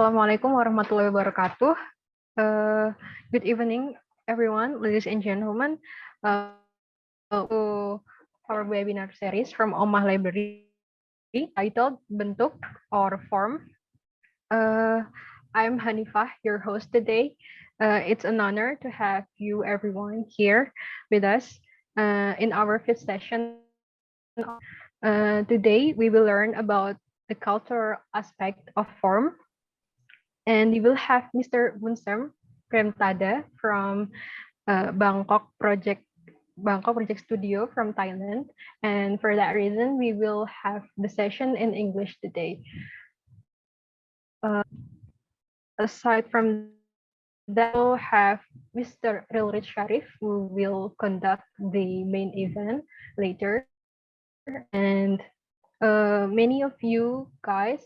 Assalamualaikum warahmatullahi wabarakatuh. Good evening, everyone, ladies and gentlemen. To our webinar series from Omah Library titled Bentuk or Form. I'm Hanifah, your host today. It's an honor to have you everyone here with us in our fifth session. Today, we will learn about the cultural aspect of form, and we will have Mr. Boonserm Premthada from Bangkok Project Studio from Thailand. And for that reason, we will have the session in English today. Aside from that, we'll have Mr. Rilrich Sharif, who will conduct the main event later. And many of you guys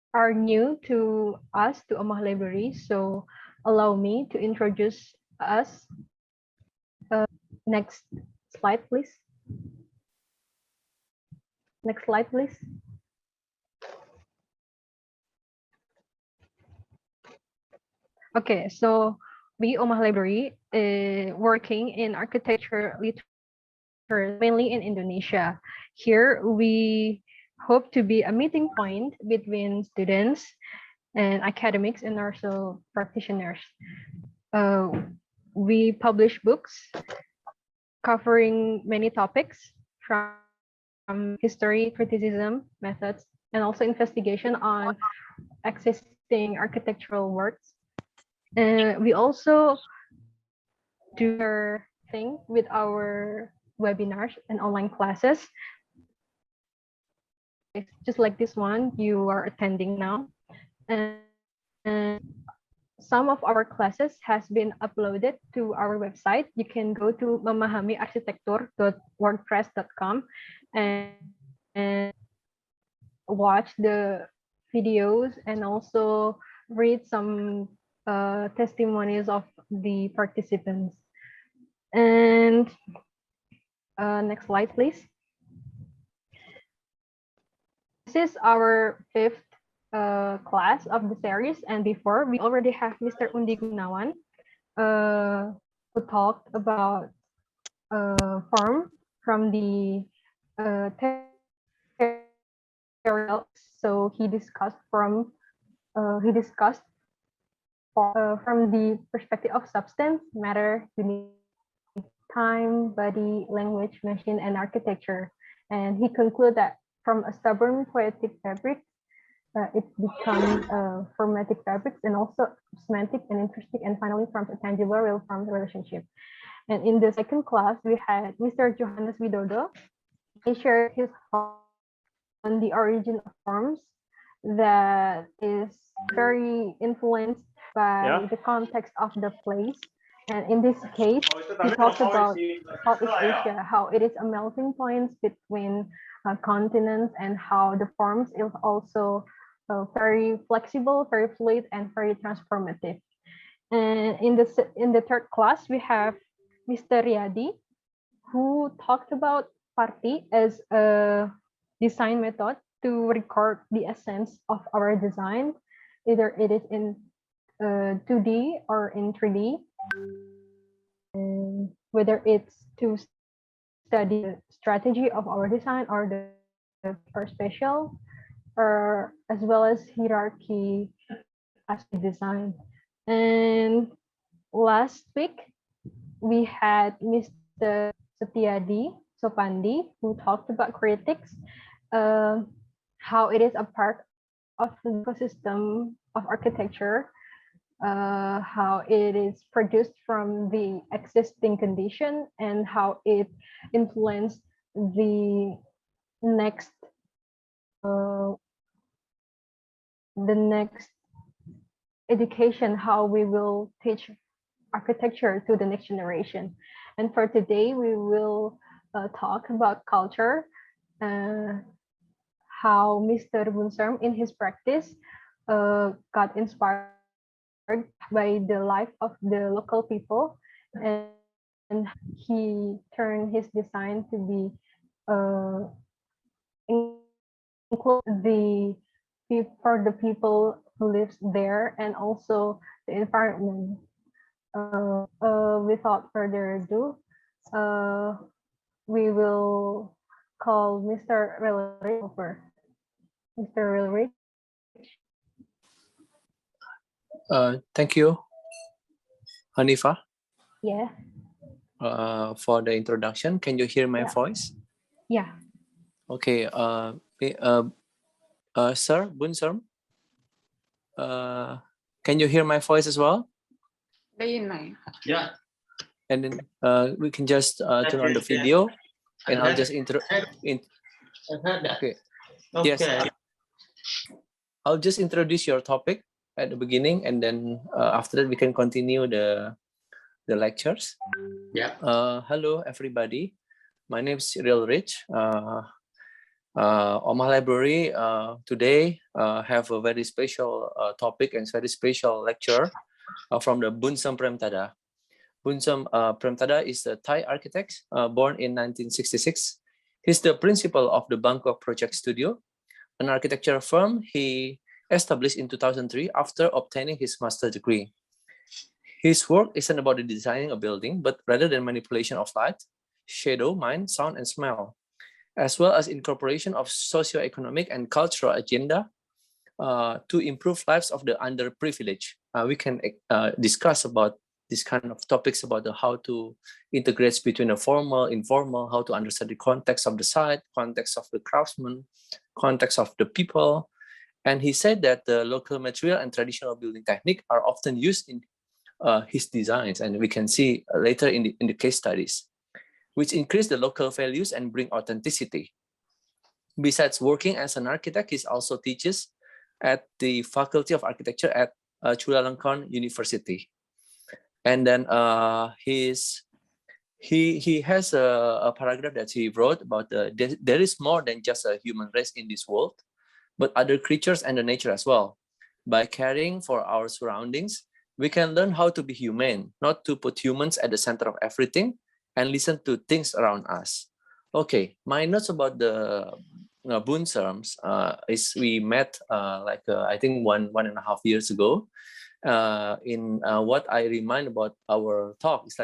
are new to us, to Omah Library, so allow me to introduce us. Next slide, please. Next slide, please. Okay, so we, Omah Library, working in architecture literature, mainly in Indonesia. Here, we hope to be a meeting point between students and academics and also practitioners. We publish books covering many topics from history, criticism, methods, and also investigation on existing architectural works. We also do our thing with our webinars and online classes. It's just like this one you are attending now. And some of our classes has been uploaded to our website. You can go to memahamiarsitektur.wordpress.com and watch the videos and also read some testimonies of the participants. And next slide, please. This is our fifth class of the series, and before we already have Mr. Undi Gunawan who talked about form from the theoretical. So he discussed from the perspective of substance, matter, unity, time, body, language, machine, and architecture. And he concluded that from a stubborn poetic fabric, it becomes formatic fabrics, and also semantic and intrinsic, and finally from a tangible real form relationship. And in the second class, we had Mr. Johannes Widodo. He shared his thoughts on the origin of forms that is very influenced by the context of the place. And in this case, he talks about Southeast Asia, how it is a melting point between continents, and how the forms is also very flexible, very fluid, and very transformative. And in the third class, we have Mr. Riyadi, who talked about party as a design method to record the essence of our design, either it is in 2D or in 3D, and whether it's to study the strategy of our design or the spatial, or as well as hierarchy as we design. And last week, we had Mr. Setiadi Sopandi, who talked about critics, how it is a part of the ecosystem of architecture, how it is produced from the existing condition, and how it influenced the next education, how we will teach architecture to the next generation. And for today, we will talk about culture, how Mr. Boonserm in his practice got inspired by the life of the local people, and he turned his design to be include the for the people who lives there and also the environment. Without further ado, we will call Mr. Relrich over. Mr. Relrich. Thank you, Hanifa, Yeah. for the introduction. Can you hear my Yeah. voice? Yeah. Okay. Sir Boonserm, can you hear my voice as well? Yeah. And then we can just turn on the video, and I'll just Okay. Yes. I'll just introduce your topic at the beginning, and then after that we can continue the lectures. Yeah. Hello, everybody. My name is Real Rich. On my library today have a very special topic and very special lecture from the Boonserm Premthada. Boonserm Premthada is a Thai architect born in 1966. He's the principal of the Bangkok Project Studio, an architecture firm he established in 2003 after obtaining his master's degree. His work isn't about designing a building, but rather than manipulation of light, shadow, mind, sound, and smell, as well as incorporation of socio-economic and cultural agenda to improve lives of the underprivileged. We can discuss about this kind of topics about how to integrate between the formal, informal, how to understand the context of the site, context of the craftsman, context of the people. And he said that the local material and traditional building technique are often used in his designs, and we can see later in the case studies, which increase the local values and bring authenticity. Besides working as an architect, he also teaches at the Faculty of Architecture at Chulalongkorn University. And then he has a paragraph that he wrote about there is more than just a human race in this world, but other creatures and the nature as well. By caring for our surroundings, we can learn how to be humane, not to put humans at the center of everything, and listen to things around us. Okay, my notes about the Boonserms is we met I think one and a half years ago. In what I remind about our talk is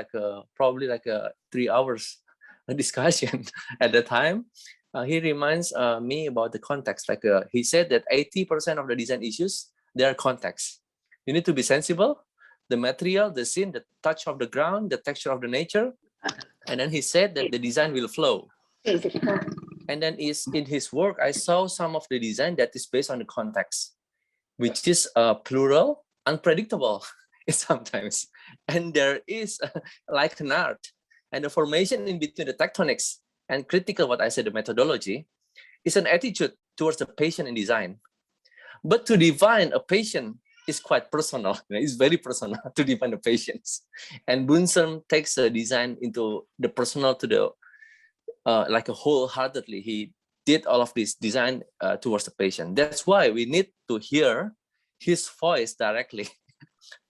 probably like a 3 hours discussion at the time. He reminds me about the context. He said that 80% of the design issues, they are context. You need to be sensible, the material, the scene, the touch of the ground, the texture of the nature. And then he said that the design will flow. And then in his work, I saw some of the design that is based on the context, which is plural, unpredictable sometimes. And there is like an art. And the formation in between the tectonics and critical, what I said, the methodology, is an attitude towards the patient in design. But to define a patient is quite personal. It's very personal to define the patients. And Boonserm takes the design into the personal to the wholeheartedly. He did all of this design towards the patient. That's why we need to hear his voice directly,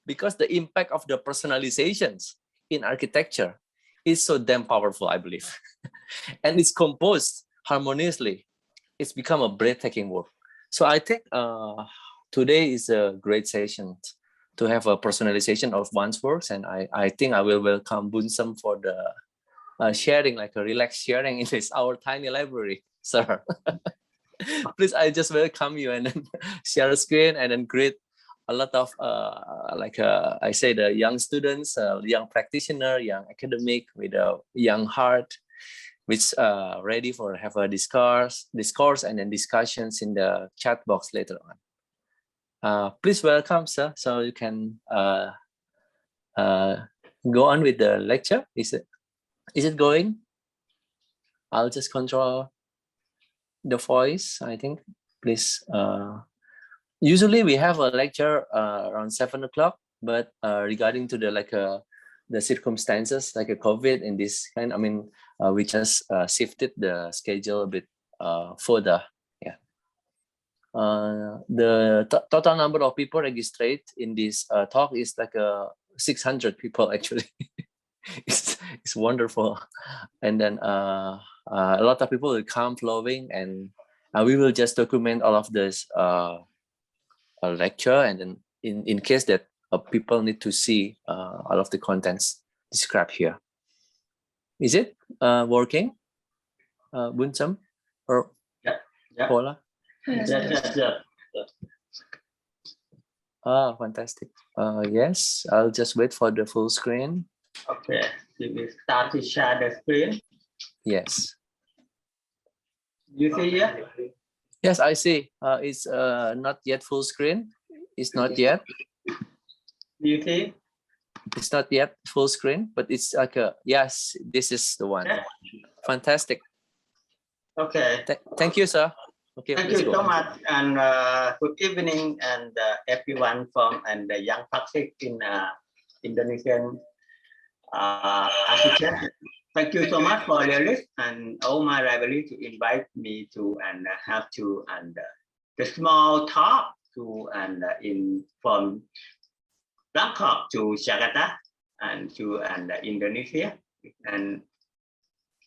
because the impact of the personalizations in architecture is so damn powerful, I believe. And it's composed harmoniously. It's become a breathtaking work. So I think today is a great session to have a personalization of one's works, and I think I will welcome Boonserm for the sharing, like a relaxed sharing in our tiny library, sir. Please, I just welcome you and then share a screen and then greet a lot of I say the young students, young practitioner, young academic with a young heart, which ready for have a discourse and then discussions in the chat box later on. Please welcome, sir, so you can go on with the lecture. Is it going? I'll just control the voice, I think. Please. Usually we have a lecture around 7 o'clock, but regarding to the circumstances like a COVID in this kind, I mean, we just shifted the schedule a bit further. Yeah. The total number of people registered in this talk is 600 people actually. it's wonderful, and then a lot of people will come flowing, and We will just document all of this lecture, and then in case that people need to see all of the contents described here. Is it working, Boonserm or Paula? Yeah. Ah, fantastic. Yes, I'll just wait for the full screen. Okay, we will start to share the screen. Yes. You see here? Yes, I see. It's not yet full screen. It's not yet. You see? It's not yet full screen, but it's like a, yes, this is the one. Yeah. Fantastic. Okay. Thank you, sir. Okay, Thank let's you go. so much, and good evening, and everyone from and the young practice in Indonesian architect. Thank you so much for your list and all my library to invite me to and have to and the small talk to and in from Bangkok to Jakarta and to and Indonesia, and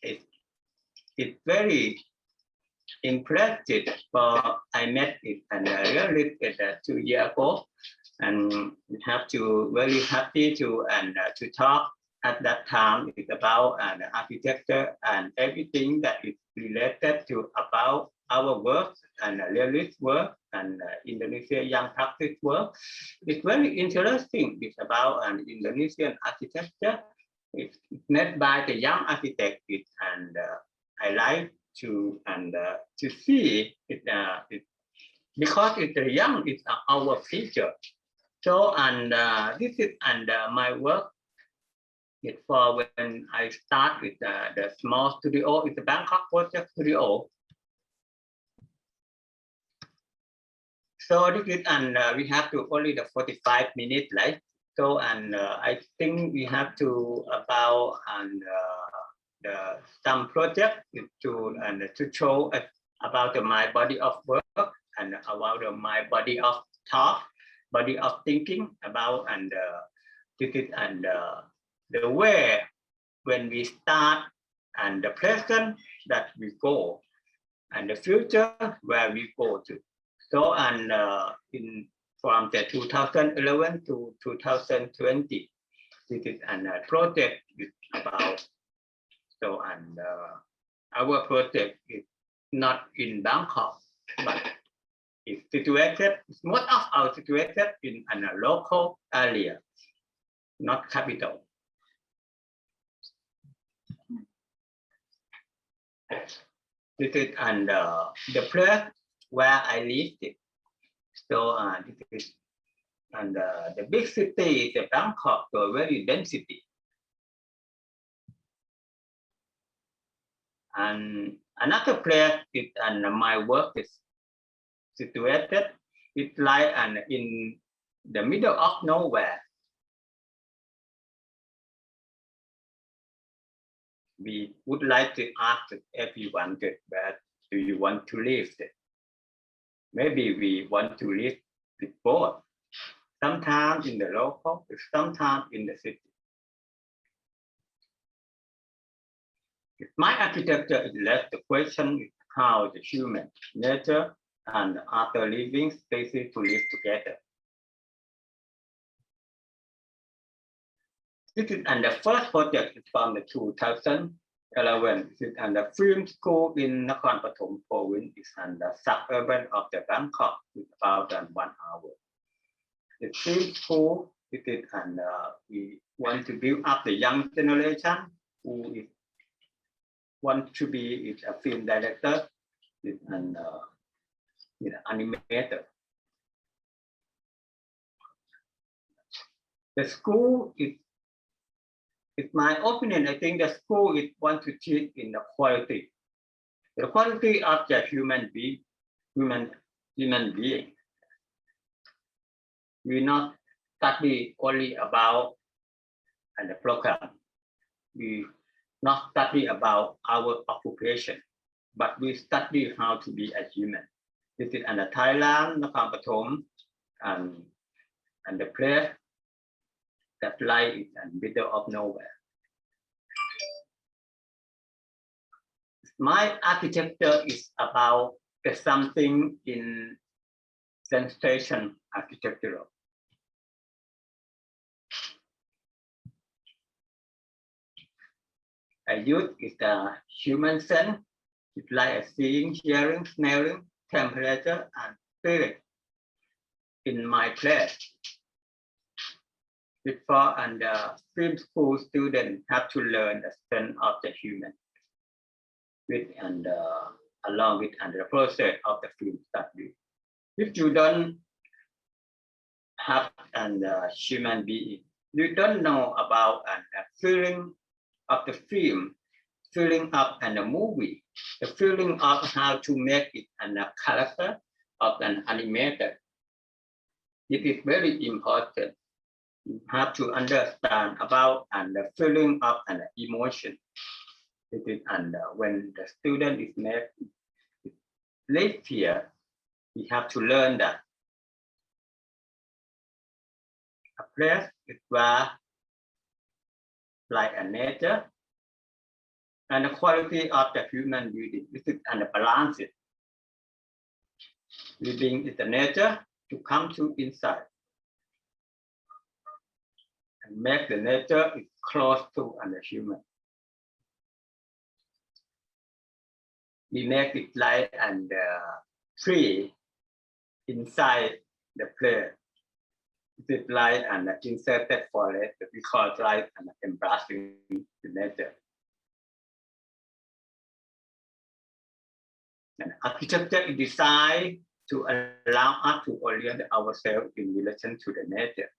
it's very impressive. For I met it and really 2 years ago, and we have to very happy to and to talk at that time. It's about architecture and everything that is related to about our work and realist work and Indonesia young practice work. It's very interesting. It's about an Indonesian architecture. It's made by the young architect, and I like to and to see it, because it's young. It's our future. So and this is and my work. It's for when I start with the small studio. It's a Bangkok project studio. So this is and we have to only the 45 minutes, right? So and I think we have to about and some project to and to show about my body of work and about my body of thought, body of thinking about and this is and the way when we start and the present that we go and the future where we go to. So and in from the 2011 to 2020, this is a project about. So and our project is not in Bangkok, but it's situated. Most of our situated in a local area, not capital. This is and the place where I lived. So this is and the big city, the Bangkok, so very density. And another place is and my work is situated. It's like and in the middle of nowhere. We would like to ask everyone that where do you want to live? Maybe we want to live with both. Sometimes in the local, sometimes in the city. My architecture is less the question is how the human nature and other living species to live together. This is and the first project is from the 2011. This is and the film school in Nakhon Pathom province is and the suburban of the Bangkok. It's about 1 hour. The film school, it is and we want to build up the young generation who is want to be a film director and animator. The school is, in my opinion, I think the school is want to teach in the quality of the human being. We not study only about and the program. We not study about our occupation, but we study how to be a human. This is under Thailand, Nakhon Pathom, and the place that lies in the middle of nowhere. My architecture is about there's something in sensation architectural. I use is the human sense. It's like seeing, hearing, smelling, temperature, and feeling in my class. Before and film school students have to learn the sense of the human with and along with and the process of the film study. If you don't have an human being, you don't know about and feeling of the film, feeling of and the movie, the feeling of how to make it and a character of an animator. It is very important. You have to understand about and the feeling of an emotion. It is and when the student is made live here, we have to learn that. A place is where like a nature and the quality of the human being. This is and the balance it. Living is the nature to come to inside and make the nature is close to and the human. We make it light and free inside the place. It is light and inserted forest that we call light and embracing the nature. And architecture is designed to allow us to orient ourselves in relation to the nature.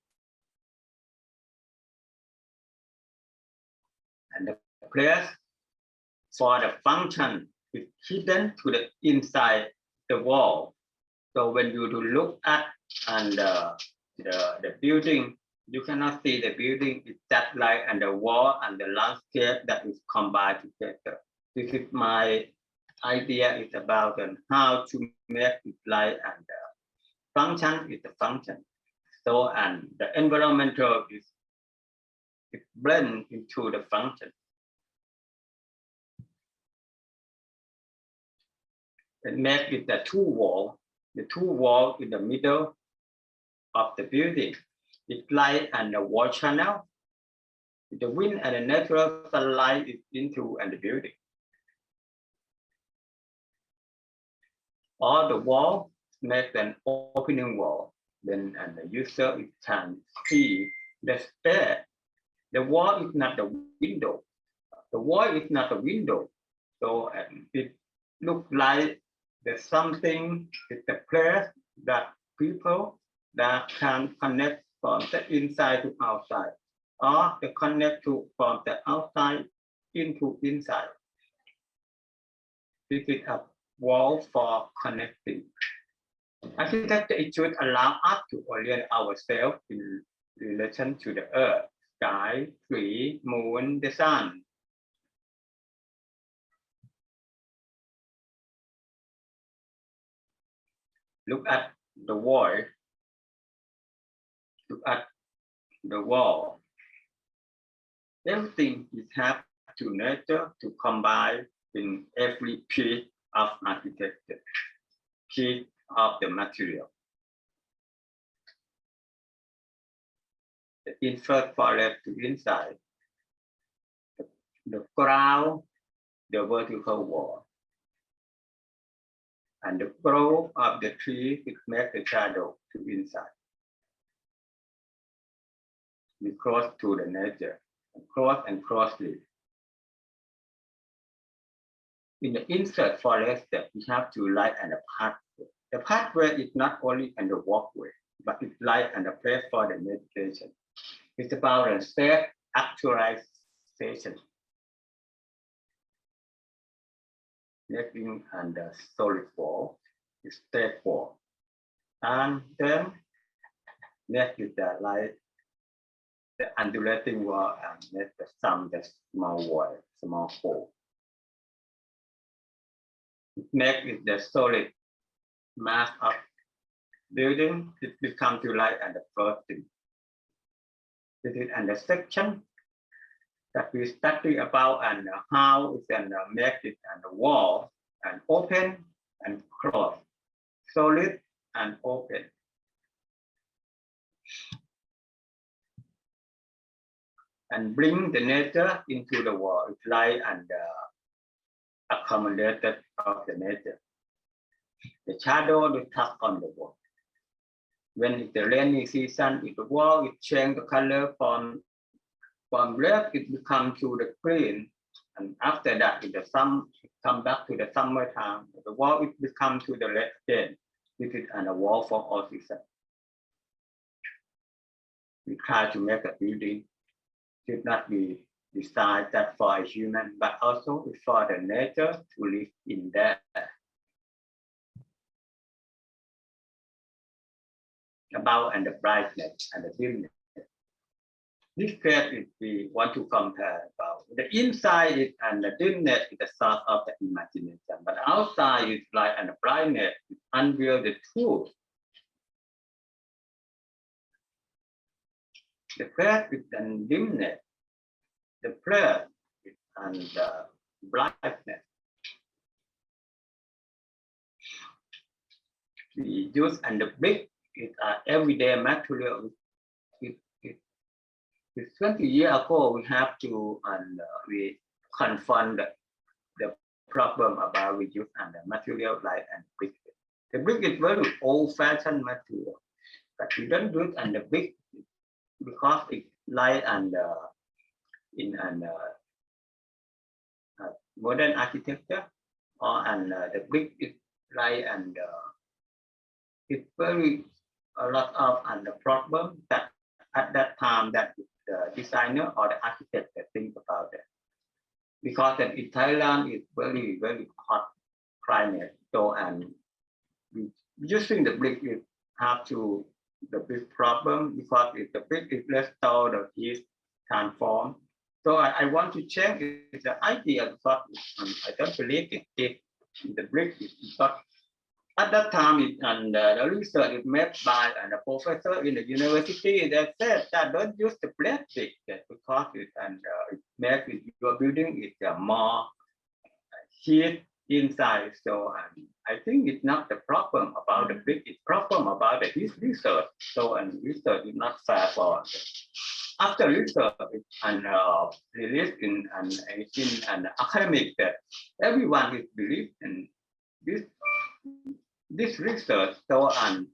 And the place for the function is hidden to the inside the wall. So when you do look at and the building, you cannot see the building. It's that light and the wall and the landscape that is combined together. This is my idea is about how to make it light and function is the function. So and the environmental is blend into the function. It makes it the two wall in the middle of the building. It's light and the wall channel. The wind and the natural sunlight is into and the building. All the wall makes an opening wall. Then and the user can see the space. The wall is not the window. The wall is not a window. So it looks like there's something, it's a place that people that can connect from the inside to outside, or they connect to from the outside into inside. This is a wall for connecting. Architecture it should allow us to orient ourselves in relation to the earth, sky, tree, moon, the sun. Look at the wall. Look at the wall. Everything is have to nature to combine in every piece of architecture, piece of the material. The insert forest to inside, the ground, the vertical wall. And the growth of the tree it makes the shadow to inside. We cross to the nature, cross and crossly. In the insert forest that we have to light and a pathway. The pathway is not only and the walkway, but it's light and a place for the meditation. It's about a self-actualization. Making and the solid wall is step wall. And then next is the light, the undulating wall, and next the small wall, small hole. Next is the solid mass of building. It becomes to light and the first thing. This is and the section that we study about and how we can make it and the wall and open and close, solid and open. And bring the nature into the world, light and accommodated of the nature. The shadow will tap on the wall. When it's the rainy season, if the wall it change the color from red, it becomes to the green. And after that, in the sun, it come back to the summertime. The wall it becomes to the red again. This is a wall for all seasons. We try to make a building should not be designed that for a human, but also for the nature to live in there. About and the brightness and the dimness. This case is we want to compare about the inside is and the dimness is the source of the imagination, but outside is light and the brightness is unveil the truth. The place is and dimness, the place is and the brightness. We use and the brick is everyday material. 20 years ago, we have to and we confront the problem about we use and the material like and brick. The brick is very old-fashioned material, but we don't do it and the brick because it's light and in an modern architecture, or and the brick is light and it's very a lot of and the problem that at that time that the designer or the architect that think about it, because in Thailand it's very hot climate, so and using the brick is have to the big problem because if the brick is less tall, the heat transform. So I want to change the idea because I don't believe it if the brick is not. At that time, and the research is made by a professor in the university that said that don't use the plastic because it and it makes your building is more heat inside. So I think it's not the problem about the brick; it's problem about the research. So and research is not fair for us. After research and released in an academic that everyone is believe in this research. So and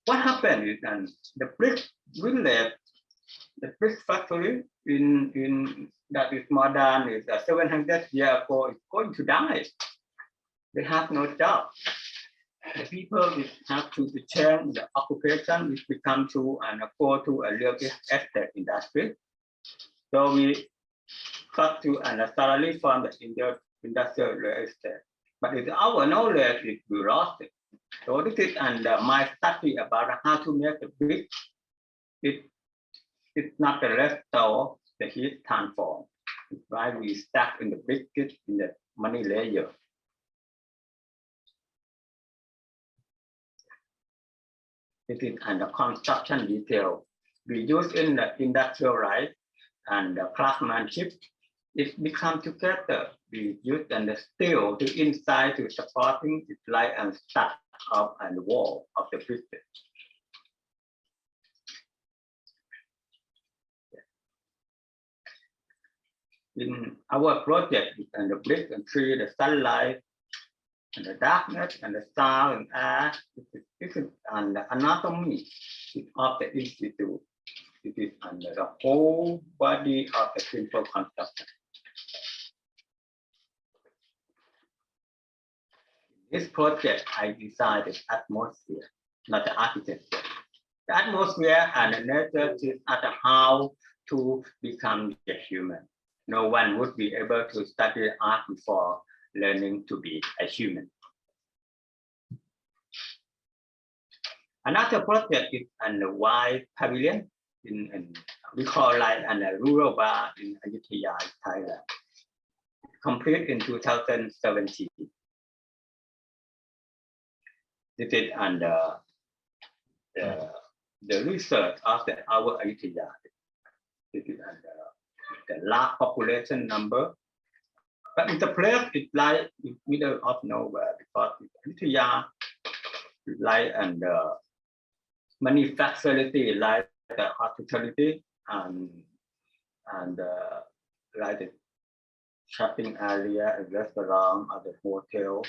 what happened is and the brick village, the brick factory in that is modern is 700 years ago is going to die. They have no job. The people have to change the occupation, which become to and go to a real estate industry. So we got to a salary from the industrial real estate. But it's our knowledge is we lost it. So this is and my study about how to make the brick. It's not the rest of the heat transform. It's why we stuck in the brick in the money layer. It is under construction detail. We use in the industrial right and the craftsmanship. It becomes together. We use and the steel to inside to supporting the light and stuck up and the wall of the brick. In our project, and the brick and tree, the sunlight, and the darkness, and the sound and air, this is and the anatomy of the institute. It is under the whole body of the simple construction. This project, I decided atmosphere, not the architecture. The atmosphere and the nature is at how to become a human. No one would be able to study art before learning to be a human. Another project is an white pavilion we call like a rural bar in Ayutthaya, Thailand. Complete in 2017. This is under the research of our Ayutthaya. This is under the large population number But in the place, it's like in middle of nowhere because Ayutthaya like and manufacturability like the hospitality and like the shopping area, a restaurant, or the hotel.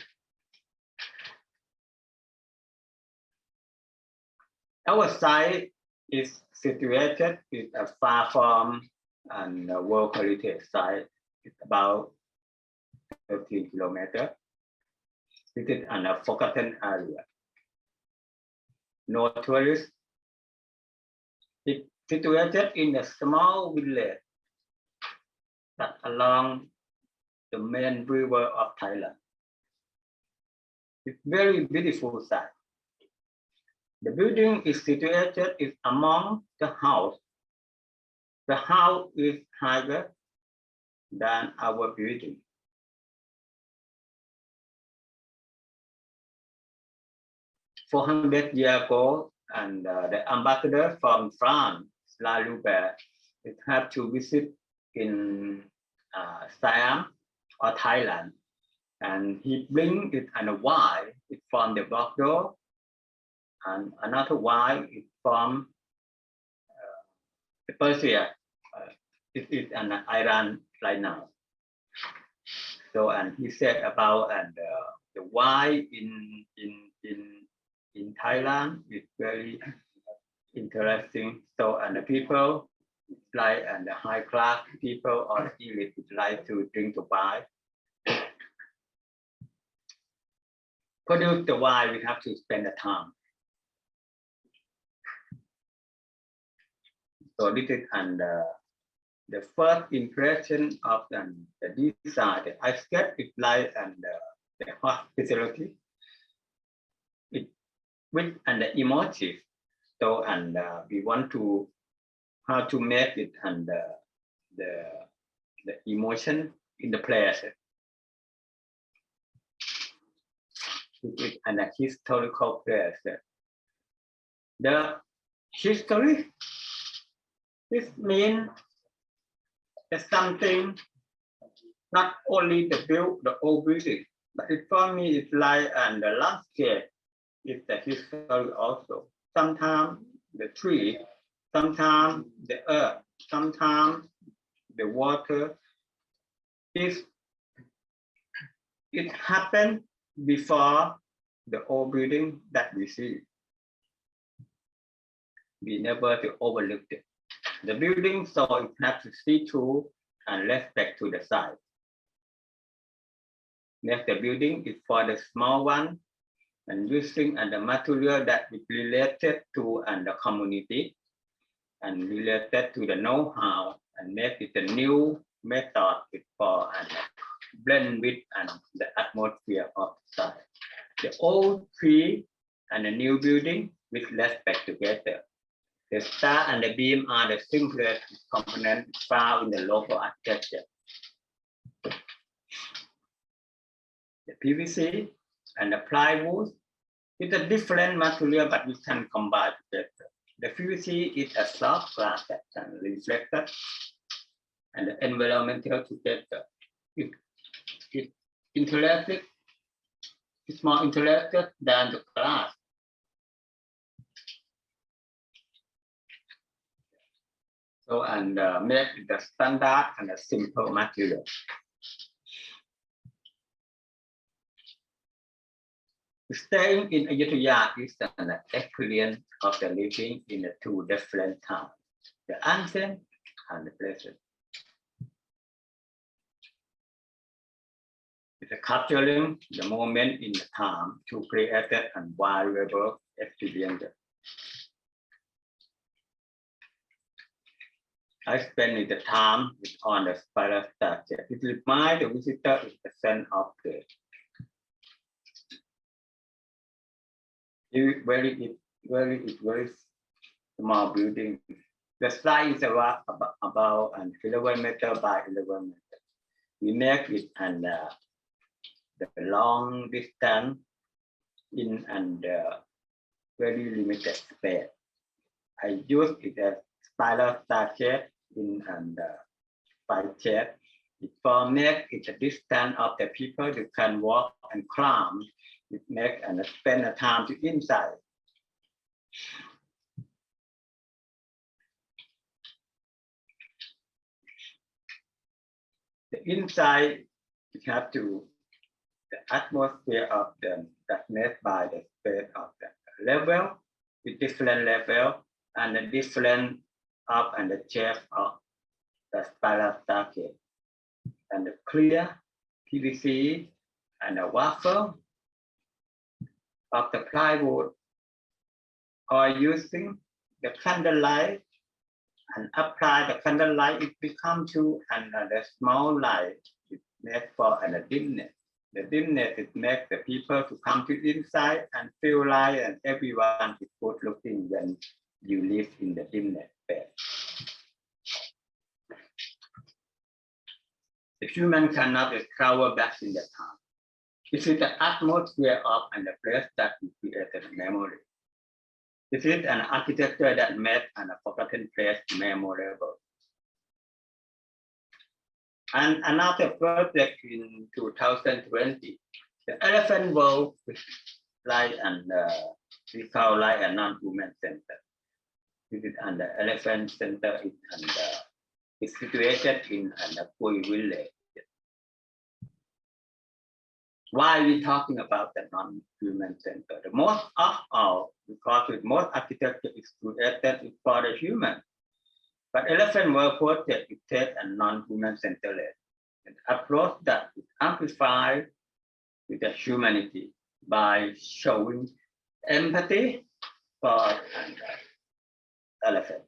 Our site is situated is far from and World Heritage Site. It's about 13 kilometers. It is an forgotten area. No tourists. It's situated in a small village that along the main river of Thailand. It's very beautiful site. The building is situated is among the house. The house is higher than our building. "400 years ago, and the ambassador from France, Lalubert, had to visit in Siam or Thailand, and he bring it and a wine it from the Bordeaux, and another wine is from the Persia. It is an Iran right now. So, and he said about the wine in Thailand is very interesting. So, and the people like and the high class people or elite like to drink the wine. Produce the wine, we have to spend the time. So this is and the first impression of the design, the aesthetic light and the hospitality. It with and the emotive. So and we want to how to make it and the emotion in the place. It is an historical place. The history. This means something not only the old building, but it for me it's like and the landscape is the history also. Sometimes the tree, sometimes the earth, sometimes the water. It happened before the old building that we see. We never to overlook it. The building, so it has to see through and respect to the side. Next, the building is for the small one and using and the material that is related to and the community and related to the know-how and make it a new method for and blend with and the atmosphere of the site. The old tree and the new building with respect together. The star and the beam are the simplest components found in the local architecture. The PVC and the plywood is a different material, but we can combine together. The PVC is a soft glass that can reflect it, and the environmental together. It's interesting. It's more interesting than the glass. So and make the standard and a simple material. Staying in Ayutthaya is an experience of the living in the two different towns, the ancient and the present. It's capturing the moment in the time to create and valuable experience. I spend the time on the spiral structure. It reminds the visitor of the sense of place. Very small building. The size is about 11 meters by 11 meters. We make it and the long distance in and very limited space. I use it as spiral structure in and 5 shapes It for make it a distance of the people who can walk and climb. It make and spend the time to inside. The inside, it have to the atmosphere of them that made by the space of the level, with different level and the different up and the shape of the spiral staircase, and the clear PVC and the waffle of the plywood, or using the candlelight and apply the candlelight, it become to another small light. It made for a dimness. The dimness it makes the people to come to inside and feel like and everyone is good looking when you live in the dimness space. The human cannot recover back in the time. This is the atmosphere of and the place that we created memory. This is an architecture that made an forgotten place memorable. And another project in 2020, the Elephant World, like and we call like a non-human center. This is and the Elephant Center is and is situated in the Pui village. Why are we talking about the non-human center? The most of all, because with most architecture is created for the human. But Elephant World project is take a non-human centered approach that is amplified with the humanity by showing empathy for an elephant.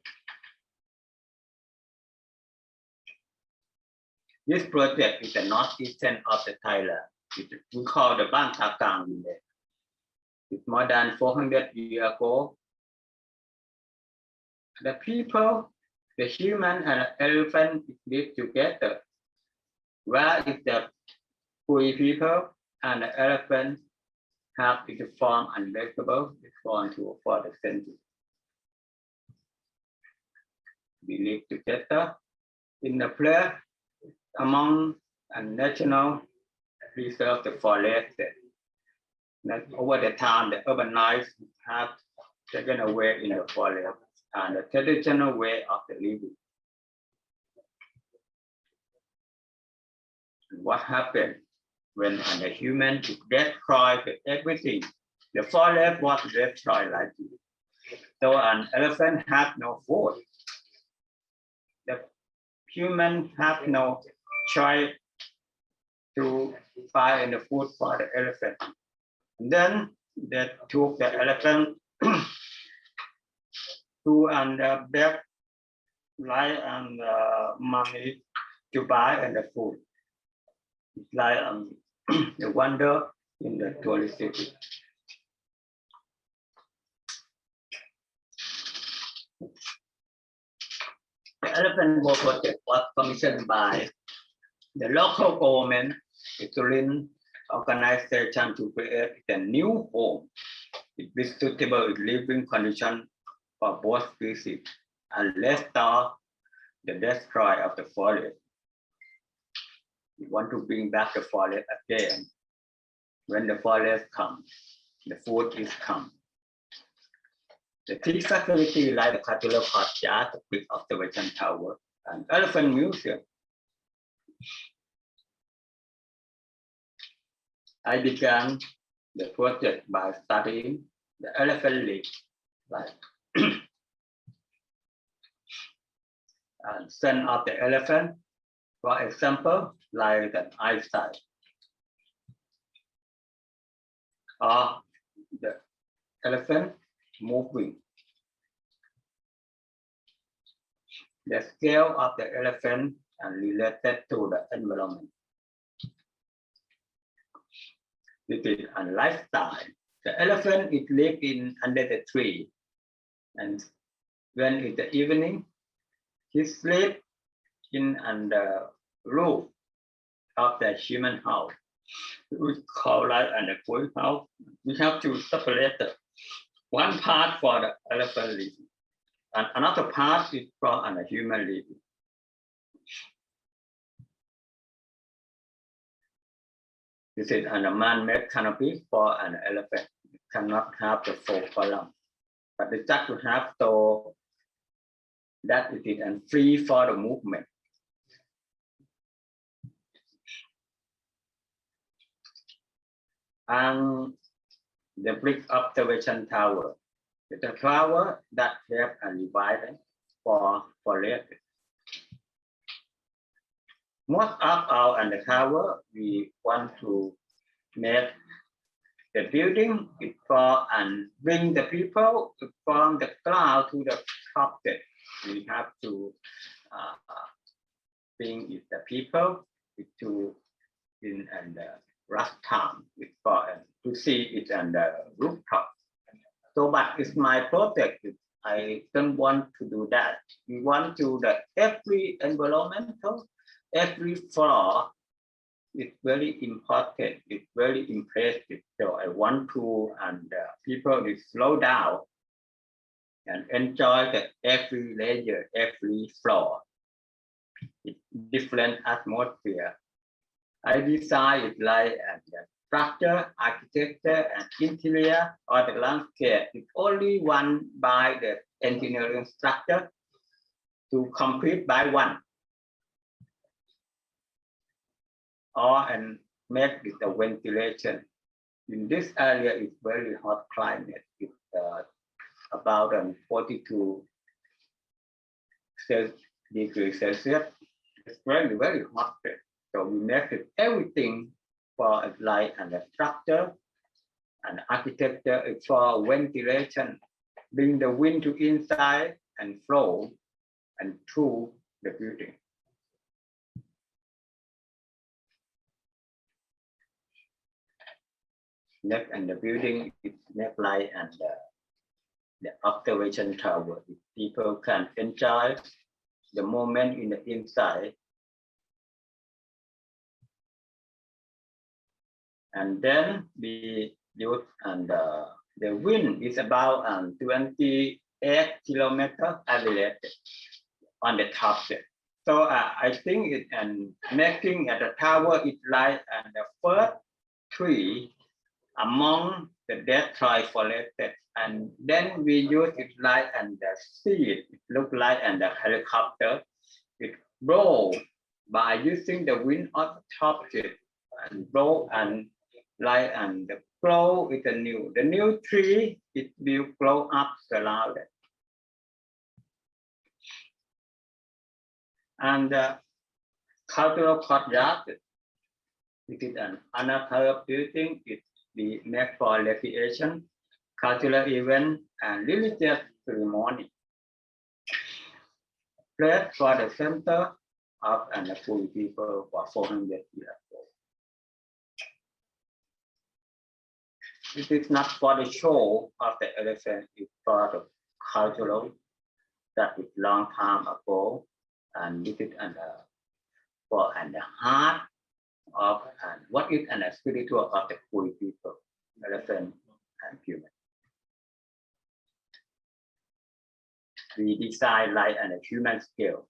This project is the northeastern of the Thailand. We call the Boonserm village. It's more than 400 years ago. The people, the human and the elephant live together. Where is the Pui people and the elephant have its form and vegetable respond to for the century. We live together in the place among a national reserve the forest. That over the time, the urbanized have taken away in the forest and the traditional way of the living. And what happened when the human destroyed everything? The forest was destroyed like this. So an elephant had no food. The human have no choice to find the food for the elephant. And then they took the elephant to and back like and money to buy and the food. It's like the wonder in the tourist city. The Elephant World project was commissioned by the local government, Iturin organization to create a new home with suitable living conditions for both species and restore the destroy of the forest. We want to bring back the forest again. When the forest comes, the food is come. The three facilities like the Catalogue Courtyard, the Big Observation Tower, and Elephant Museum. I began the project by studying the elephant leg, like and son of the elephant, for example, like an eyesight, or the elephant moving. The scale of the elephant and related to the environment. This is a lifestyle. The elephant is living under the tree, and when it's the evening, he sleeps in the roof of the human house. We call that a full house. We have to separate one part for the elephant living, and another part is for a human living. This is an man-made canopy for an elephant. It cannot have the 4 columns, but it just to have so that it is and free for the movement. And the brick observation tower. It's a tower that have a divider for forest. Most of our and the tower, we want to make the building it for and bring the people from the cloud to the top. We have to bring it the people to in and rush time for to see it on the rooftop. So, but it's my project. I don't want to do that. We want to the every environmental, every floor is very important. It's very impressive. So I want to and people will slow down and enjoy the every layer, every floor. It's different atmosphere. I design it like structure, architecture, and interior or the landscape. It's only one by the engineering structure to complete by one. Or and make it the ventilation. In this area, it's very hot climate. It's about 42 degrees Celsius. It's very, very hot. So we make it everything for light and the structure and architecture for ventilation, bring the wind to inside and flow and through the building. Next, and the building is next light and the observation tower. People can enjoy the moment in the inside. And then we use and the wind is about 28 kilometers average on the top. So I think it and making at the tower is like and the first tree among the dead forested, and then we use it like and the seed. It look like and the helicopter. It blow by using the wind of the top and blow and like and the grow is the new tree. It will grow up surrounded. And cultural courtyard. It is another building. It be made for recreation, cultural event, and religious ceremony. Place for the center of and the full people for 400 years. It is not for the show of the elephant, it's for the cultural that is long time ago, and this is for and the heart of and what is and the spiritual of the Kui people, elephant and human. We design like and a human scale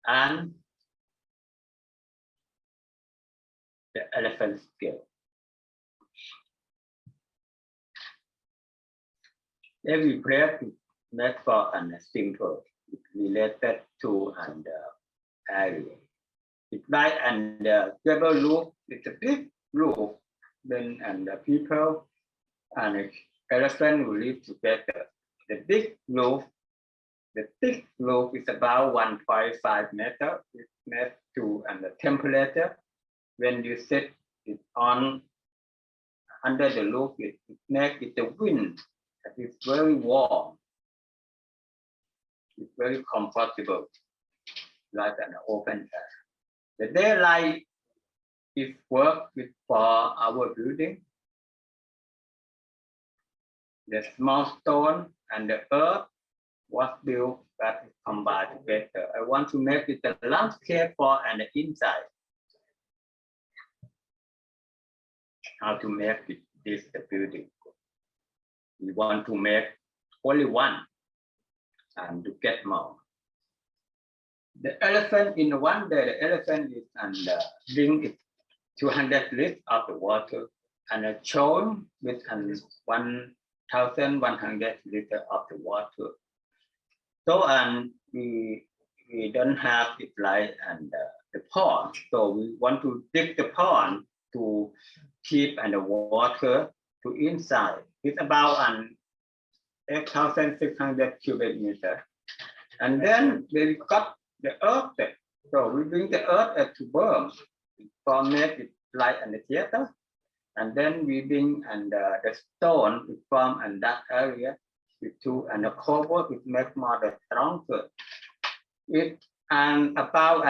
and the elephant scale. Every place is made for and simple, related to and area. It's like and gable roof. It's a big roof. Then and the people and elephant will live together. The big roof, the thick roof is about 1.5 meters. It's made to and the temperature. When you set it on under the roof, it makes it the wind. It's very warm. It's very comfortable, like an open air. The daylight is work with for our building. The small stone and the earth was built that is combined together. I want to make it a landscape for and inside. How to make it this the building? We want to make only one and to get more. The elephant in one day, the elephant is and bring it 200 liters of the water and a shown with 1,100 liters of the water. So we don't have it like the pond. So we want to dig the pond to keep the water to inside. It's about 8,600 cubic meters. And then we got the earth. So we bring the earth to burn for make it like the theater. And then we bring the stone to form in that area to and the cover it make more the stronger. It about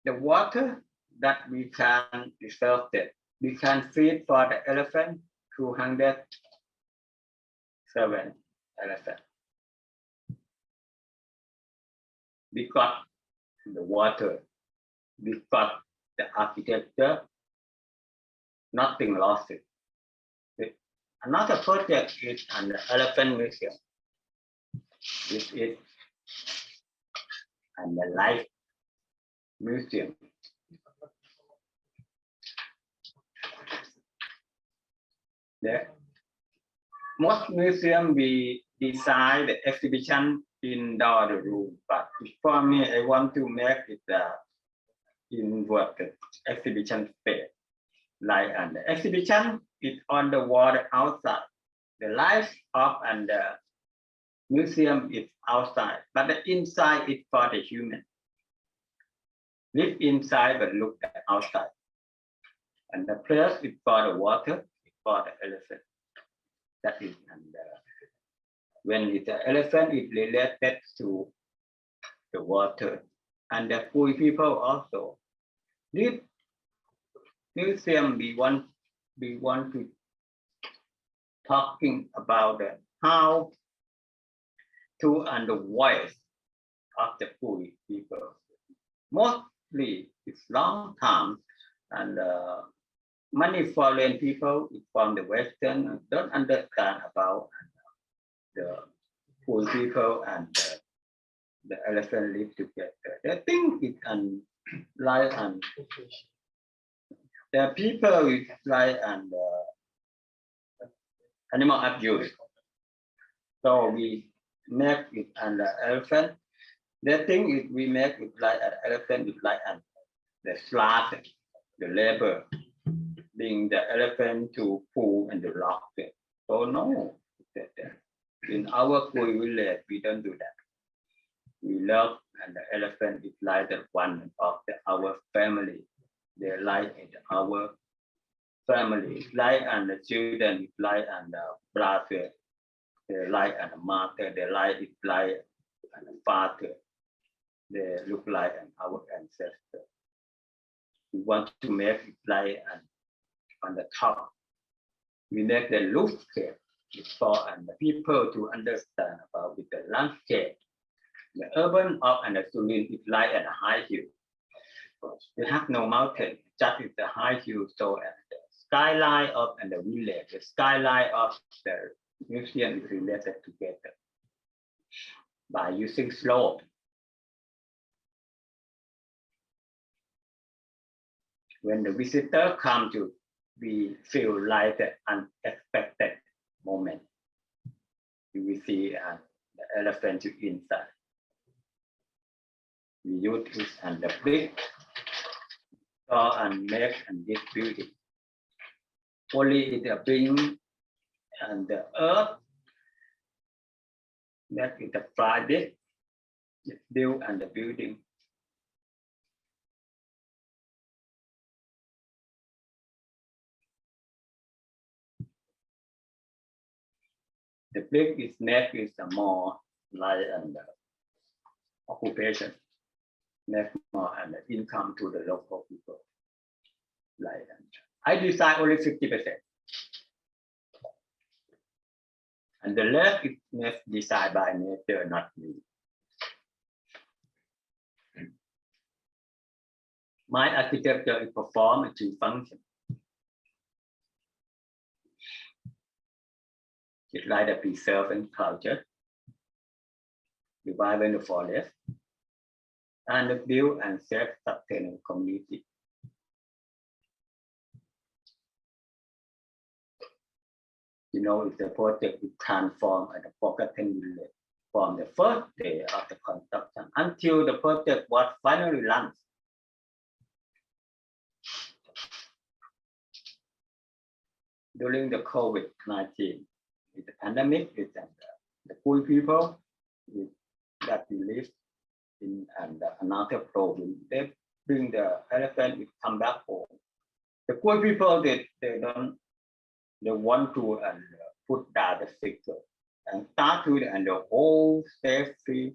the water that we can reserve it. We can feed for the elephant 207 elephants. We got the water, we got the architecture, nothing lost it. Another project is an elephant museum. This is the life museum. Most museum we design the exhibition indoor the room, but for me I want to make it inward exhibition space. Like the exhibition is on the wall outside. The life of the museum is outside, but the inside is for the human. Live inside but look at outside. And the place is for the water, is for the elephant. That is when the elephant is related to the water and the poor people also. This museum we want to talking about how to and the voice of the poor people. Mostly it's long time and many foreign people from the Western don't understand about the poor people and the elephant live together. They think it like the people is like animal abuse. So we make it an elephant. The thing is we make it like an elephant is like the slaughter, the labor, being the elephant to pull and the lock it. So no, in our poor village we don't do that. We love and the elephant is like the one of our family. They like in our family, like and the children, like and the brother, they like and the mother, they like it like and the father. They look like our ancestor. We want to make it like on the top. We make the landscape for the people to understand about with the landscape. The urban of and the Surin is like at a high hill. We have no mountain, just is the high hill. So the skyline of and the village, the skyline of the museum is related together by using slope. When the visitor come to, we feel like the unexpected moment. You will see the elephant inside. We use it and the brick and make and this building. Only it bring and the earth that is the private build and the building. The brick is made with more light and occupation, make more and income to the local people. Like I design only 50%. And the rest is designed by nature, not me. My architecture is performed to function. It's like the preserving culture, revive the forest, and the build and self-sustainable community. You know, it's a project to transform and forgotten village from the first day of the construction until the project was finally launched. During the COVID-19, the pandemic, the poor people that we live in and another province, they bring the elephant, it come back home. The poor people, they want to put down the figure and start with and the whole safety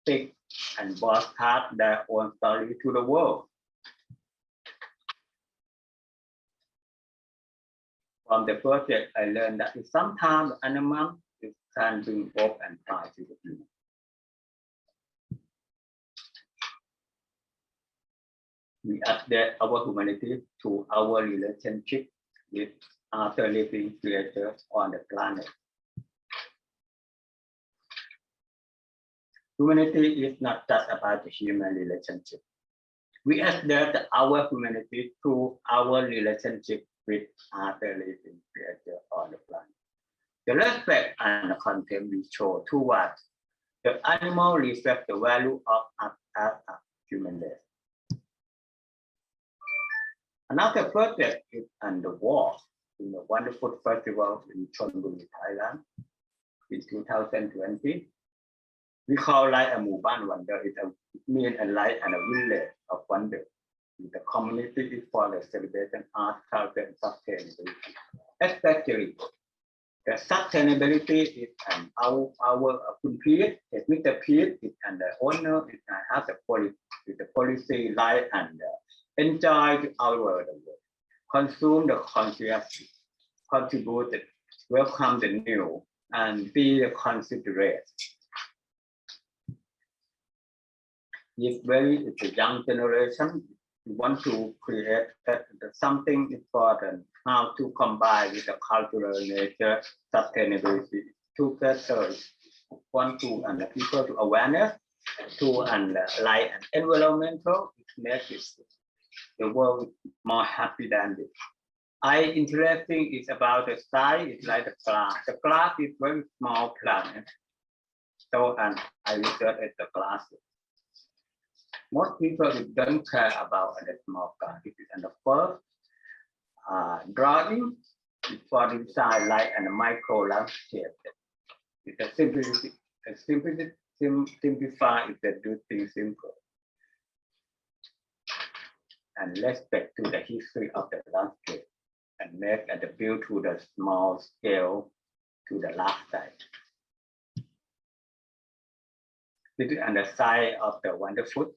stick and broadcast their own story to the world. From the project, I learned that sometimes animals can bring hope and pride to the human. We update our humanity to our relationship with other living creatures on the planet. Humanity is not just about the human relationship. We update our humanity to our relationship with other living creatures on the planet. The respect and the contempt we show towards the animal reflect the value of us as a human race. Another project is on the wall in the wonderful festival in Chonburi, Thailand in 2020. We call Light a Muban Wonder. It means a light and a village of wonder. The community is for the celebration art, culture, and sustainability. Especially the sustainability is our Pete, Mr. Pete is and the owner is has the policy light and enjoy our world, consume the conscious, contribute, welcome the new, and be considerate. If it's a young generation, we want to create something important, how to combine with the cultural nature, sustainability, together. Want to and the people to awareness, to and like and environmental, it makes it the world more happy than this. Interesting is about the size, it's like the glass. The glass is very small planet. So and I research at the glass. Most people don't care about the small glass. It is in the first drawing for the design light and the micro landscape. It's a simplicity. Simplify is to do things simple. And respect to the history of the landscape and make the build to the small scale to the large size. This is on the side of the wonderful.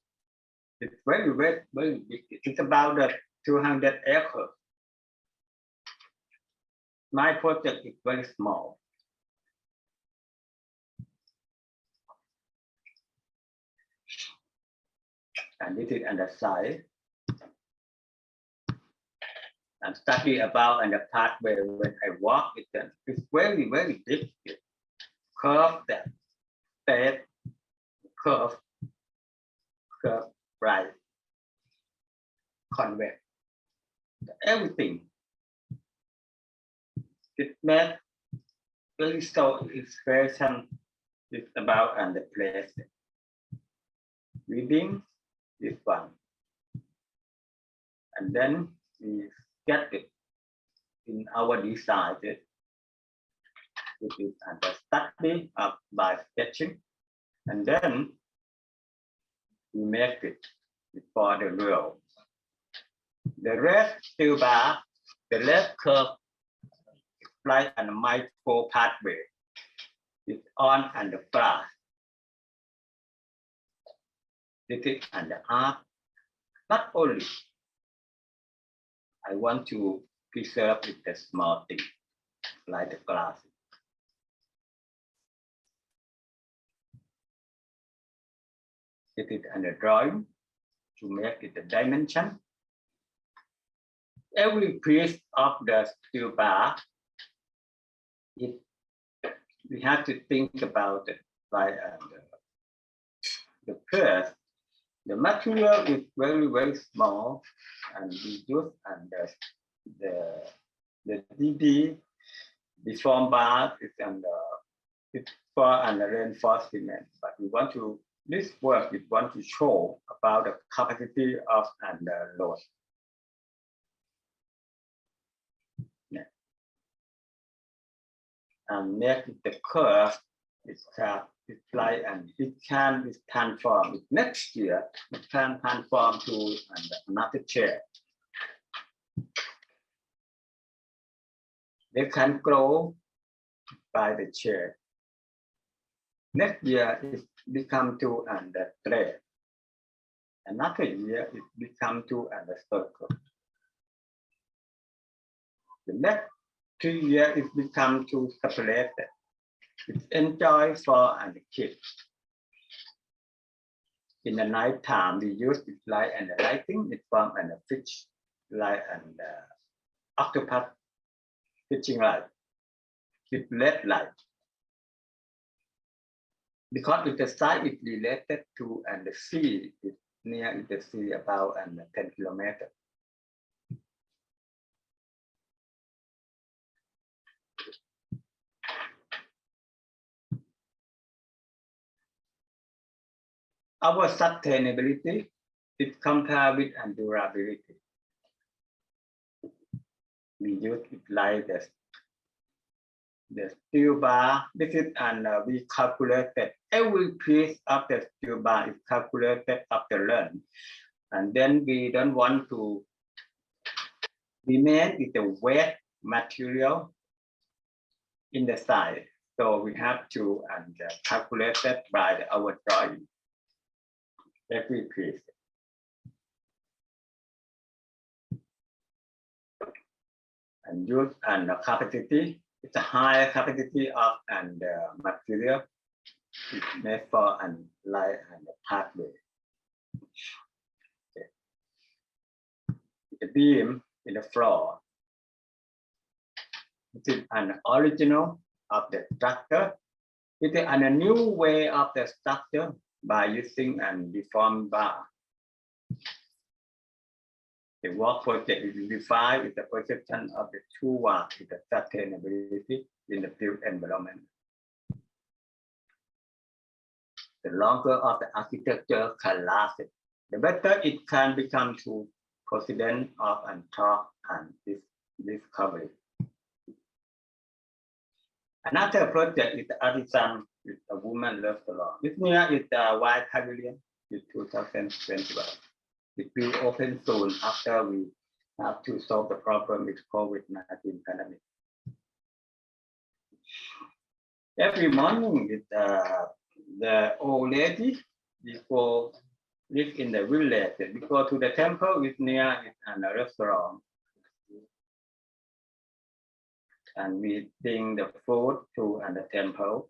It's very big. It's about 200 acres. My project is very small. And this is on the side. And study about and the pathway when I walk it, it's very big. Curve that step, curve, right, convex, everything. It makes very so expression is about and the place. Reading this one. And then we get it in our design. It is the study by sketching, and then we make it for the real. The red steel bar, the left curve, like a micro pathway, is on and the glass. This is and the art. Not only I want to preserve it the small thing, like the glass. It is under drawing to make it the dimension. Every piece of the steel bar, we have to think about it like the first. The material is very small, and we use and the DD deformed bar is it's for reinforcement, but we want to this work we want to show about the capacity of load. Yeah. And next the curve is like and it can be transformed next year. It can transform to another chair. They can grow by the chair. Next year it become to the thread. Another year it become to the circle. The next 2 years it become to separated. It's enjoy for the kids. In the night time we use it light and the lighting. It form a fish light and octopus fishing light. It's red light. Because the site is related to the sea, it's near the sea about 10 kilometers. Our sustainability is compared with durability. We use it like the steel bar. This is we calculated every piece of the steel bar is calculated after learn, and then we don't want to remain with the wet material in the side, so we have to calculate that by our drawing every piece. And use capacity. It's a higher capacity of material. It's made for light and pathway. Okay. The beam in the floor. It is an original of the structure. It is a new way of the structure by using deformed bar. The work project is defined with the perception of the two work with the sustainability in the built environment. The longer of the architecture can last, the better it can become to president of talk and discovery. Another project is the artisan with a woman restaurant. This year is the White Pavilion in 2021. It will open soon after we have to solve the problem with COVID-19 pandemic. Every morning with the old lady, before live in the village, we go to the temple with near and a restaurant. And we bring the food to the temple.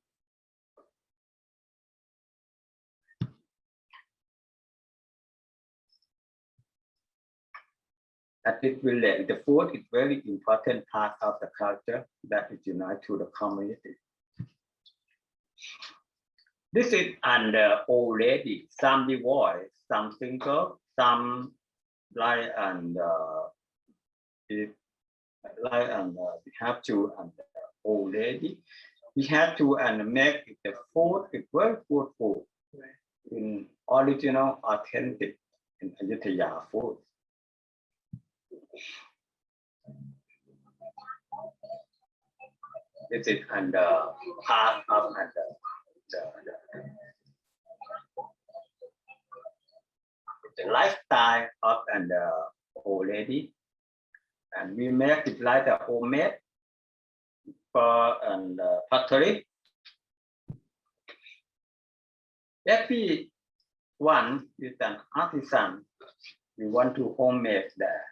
At this village, the food is very important part of the culture that is united to the community. This is an old lady, some divorced, some single, some like we have to old lady. We have to make the food. It's very good food in original, authentic in Ayutthaya food. This is part of the lifestyle of old lady, and we make it like the homemade for factory. Everyone is an artisan. We want to homemade there.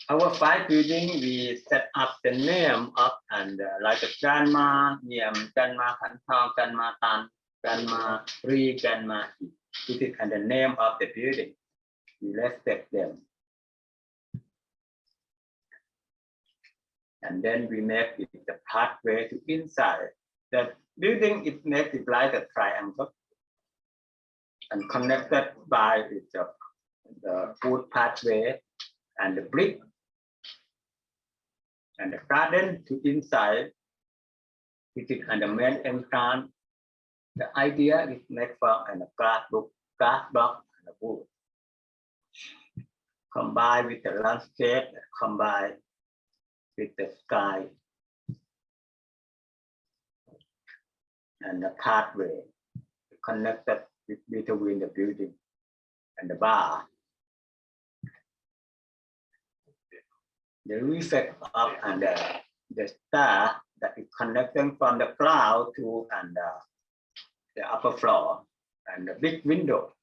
Our 5 building, we set up the name of like a grandma, grandma Kantong, grandma Tan, grandma Ri, grandma I. This is the name of the building. We respect them. And then we make it the pathway to inside. The building is made it like a triangle and connected by the food pathway and the brick and the garden to inside. It is and the main entrance. The idea is made from a glass block and a wood. Combined with the landscape, combined with the sky and the pathway connected between the building and the bar. The effect of and the star that is connecting from the cloud to and the upper floor and the big window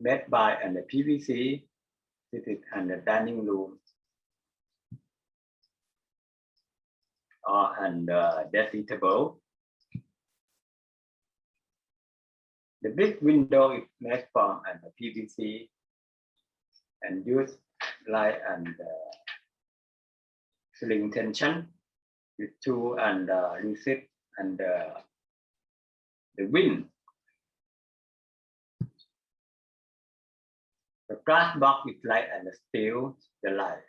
made by and the PVC. This is and the dining room or and dressing table. The big window is made from and the PVC and use light and ceiling tension with two and resist and the wind. The glass box is light and steel the light.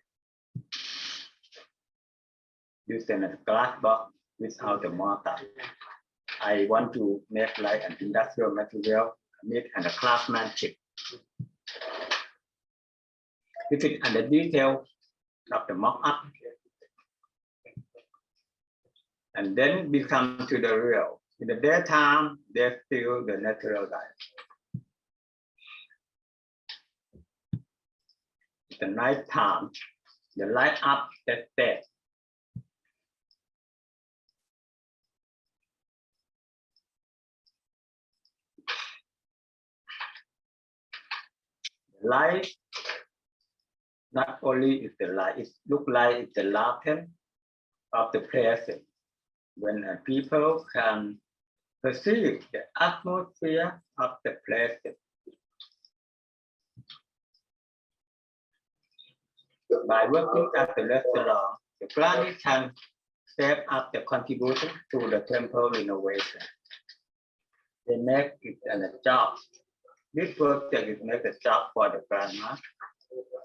Using a glass box without the mortar. I want to make like an industrial material, meat and a craftsmanship. This is and the detail of the mock-up. And then we come to the real. In the daytime, there's still the natural light. The night time, the light up that's dead. The light not only is the light, it looks like it's the latent of the present. When people can perceive the atmosphere of the present. By working at the restaurant, the planning can step up the contribution to the temple renovation. They make it a job. This project is make a job for the grandma,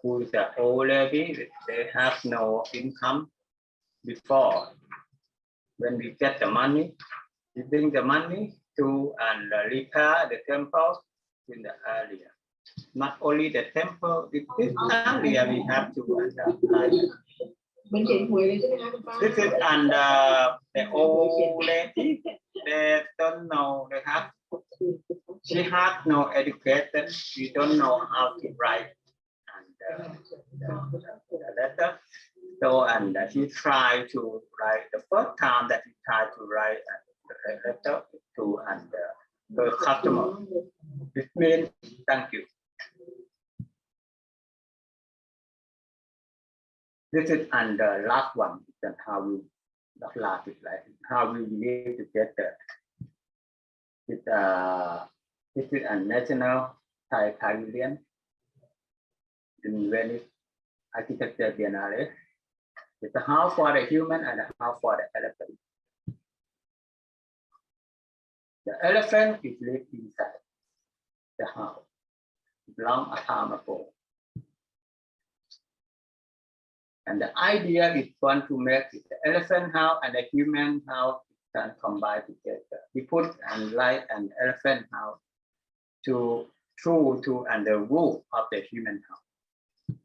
who is an old lady. They have no income before. When we get the money, we bring the money to and repair the temple in the area. Not only the temple, in this area we have to this is and the old lady, they don't know, they have, she has no education, she don't know how to write and the letter. So and she tried to write the first time that she tried to write the letter to and her customer. This means thank you. This is and the last one. That's how we not last is like how we need to get the this is a national Thai pavilion in Venice Architecture Biennale. It's a house for the human and a house for the elephant. The elephant is lived inside the house long a time ago. And the idea is one to make the elephant house and the human house can combine together. We put and light an elephant house to through to and the roof of the human house.